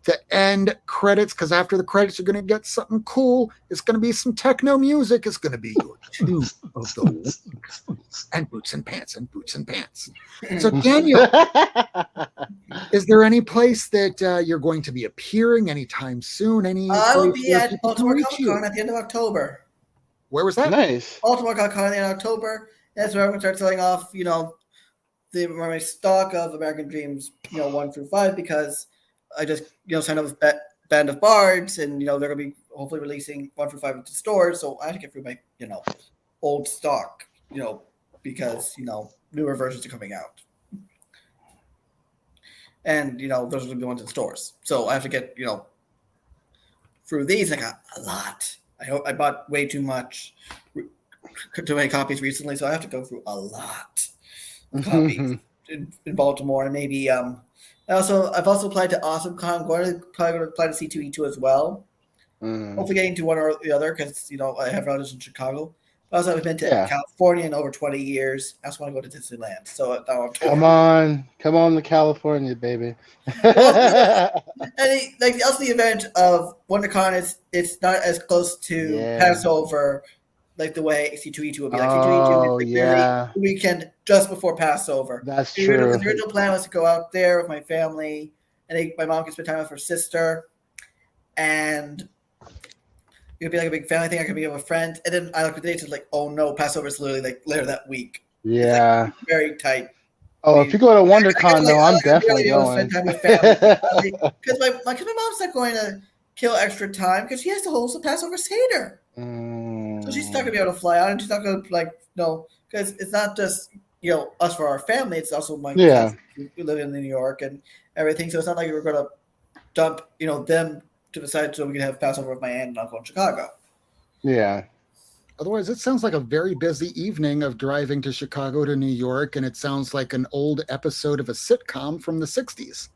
The end credits, because after the credits, you're going to get something cool. It's going to be some techno music. It's going to be your tune of the week. And boots and pants and boots and pants. So Daniel, is there any place that you're going to be appearing anytime soon? I will be at Baltimore Comic Con at the end of October. Where was that? Nice. Baltimore Comic Con at the end of October. That's where I'm going to start selling off, my stock of American Dreams, 1 through 5, because I just, signed up with Band of Bards, and, they're going to be hopefully releasing 1 through 5 into stores. So I have to get through my, old stock, because, newer versions are coming out. And, those are the ones in stores. So I have to get, through these. I got a lot. I bought way too many copies recently, so I have to go through a lot of copies in Baltimore, and maybe I've also applied to AwesomeCon. I'm probably going to apply to C2E2 as well. Hopefully getting to one or the other, because I have relatives in Chicago. I also haven't been to California in over 20 years. I also want to go to Disneyland. So come on to California, baby. And also the event of WonderCon it's not as close to Passover like the way C2E2 will be. Like C2E2 is the weekend just before Passover. That's true. The original plan was to go out there with my family, and my mom can spend time with her sister, and it would be like a big family thing. I could be with friends, and then I look at the dates and oh no, Passover is literally like later that week. Yeah, it's very tight. Oh, if you go to WonderCon, though, I'm definitely going. Because my mom's not going to kill extra time because she has to host a Passover Seder. So she's not going to be able to fly out, and she's not going to because it's not just us for our family. It's also my kids who live in New York and everything. So it's not like we're going to dump them to the side so we can have Passover with my aunt and uncle in Chicago. Yeah. Otherwise, it sounds like a very busy evening of driving to Chicago to New York, and it sounds like an old episode of a sitcom from the 60s.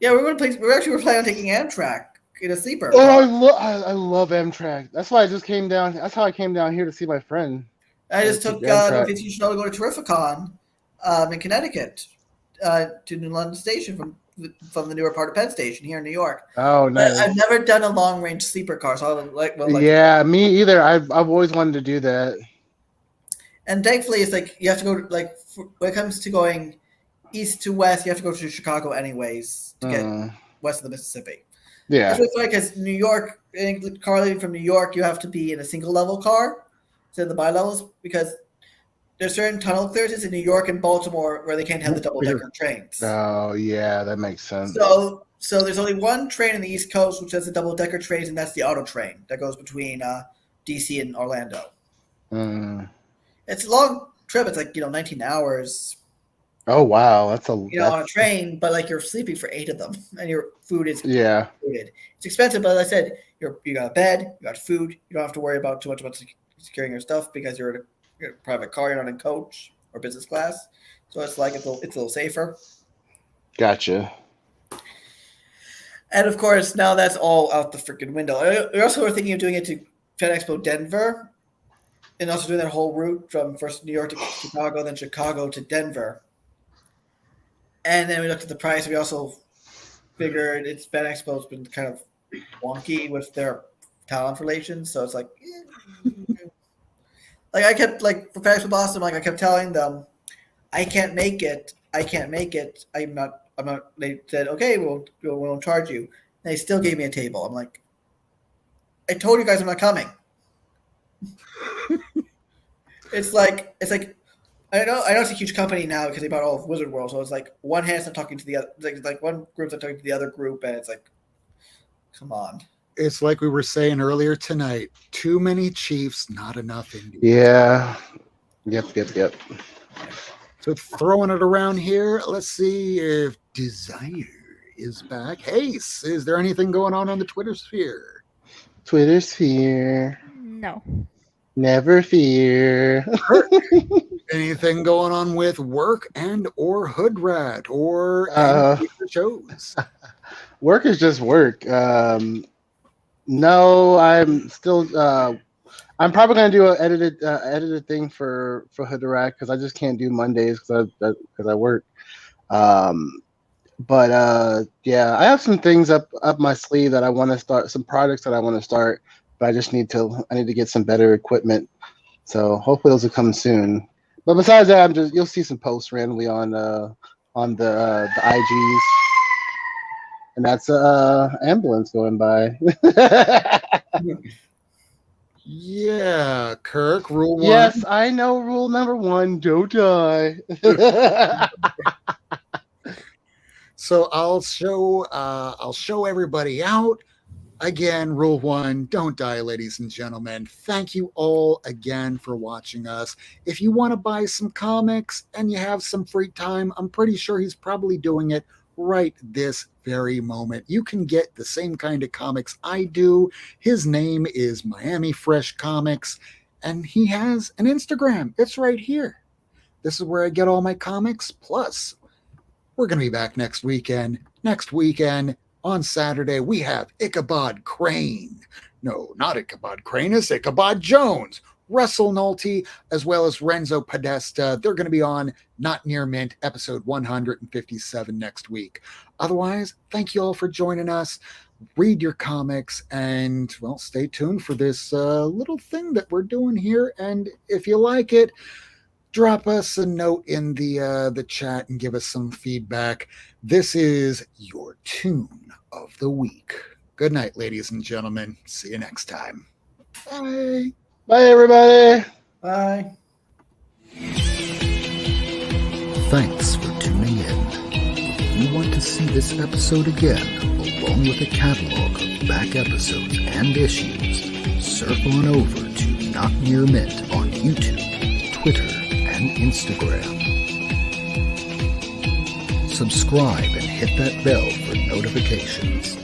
Yeah, we're planning on taking Amtrak in a sleeper. Oh, I love Amtrak. That's why I just came down. That's how I came down here to see my friend. I just took Notification Shuttle to go to Terrificon in Connecticut to New London Station from the newer part of Penn Station here in New York. Oh, nice. I've never done a long range sleeper car, so yeah, me either. I've always wanted to do that. And thankfully, it's like you have to go when it comes to going east to west, you have to go to Chicago anyways to get west of the Mississippi. Yeah, it's funny because New York, car leaving from New York, you have to be in a single level car instead of the bi-levels because there's certain tunnel clearances in New York and Baltimore where they can't have the double-decker trains. Oh, yeah, that makes sense. So there's only one train in the East Coast which has the double-decker trains, and that's the auto train that goes between D.C. and Orlando. It's a long trip. It's 19 hours. Oh, wow. That's on a train, but you're sleeping for 8 of them, and your food is included. It's expensive, but as I said, you got a bed, you got food. You don't have to worry about too much about securing your stuff because you're in a private car. You're not in coach or business class, so it's a little safer. Gotcha. And of course, now that's all out the freaking window. We also were thinking of doing it to Fan Expo Denver, and also doing that whole route from first New York to Chicago, then Chicago to Denver. And then we looked at the price. We also figured Fan Expo's been kind of wonky with their talent relations, so it's I kept for Fan Expo Boston, I kept telling them, I can't make it. I'm not. They said, okay, we won't charge you. And they still gave me a table. I'm like, I told you guys I'm not coming. It's like I know it's a huge company now because they bought all of Wizard World. So it's one hand's not talking to the other, like one group's not talking to the other group, and it's come on. It's like we were saying earlier tonight: too many Chiefs, not enough Indians. Yeah. Yep. So throwing it around here, let's see if Desire is back. Hey, is there anything going on the Twitter sphere? Twitter sphere. No. Never fear. Anything going on with work and or Hood Rat or shows? Work is just work. No, I'm still. I'm probably gonna do an edited thing for Hood Rat because I just can't do Mondays because I work. But yeah, I have some things up my sleeve that I want to start. Some projects that I want to start. But I need to get some better equipment. So hopefully those will come soon. But besides that, you'll see some posts randomly on the IGs. And that's ambulance going by. Yeah, Kirk, rule 1. Yes, I know rule number 1, don't die. So I'll show everybody out. Again, rule 1, don't die, ladies and gentlemen. Thank you all again for watching us. If you want to buy some comics and you have some free time, I'm pretty sure he's probably doing it right this very moment. You can get the same kind of comics I do. His name is Miami Fresh Comics, and he has an Instagram. It's right here. This is where I get all my comics. Plus, we're going to be back next weekend. On Saturday, we have Ichabod Crane. No, not Ichabod Crane. It's Ichabod Jones, Russell Nolte, as well as Renzo Podesta. They're going to be on Not Near Mint, episode 157 next week. Otherwise, thank you all for joining us. Read your comics and, well, stay tuned for this little thing that we're doing here. And if you like it, drop us a note in the chat and give us some feedback. This is your tune of the week. Good night, ladies and gentlemen. See you next time. Bye. Bye, everybody. Bye. Thanks for tuning in. If you want to see this episode again, along with a catalog of back episodes and issues, surf on over to Not Near Mint on YouTube, Twitter, and Instagram. Subscribe and hit that bell for notifications.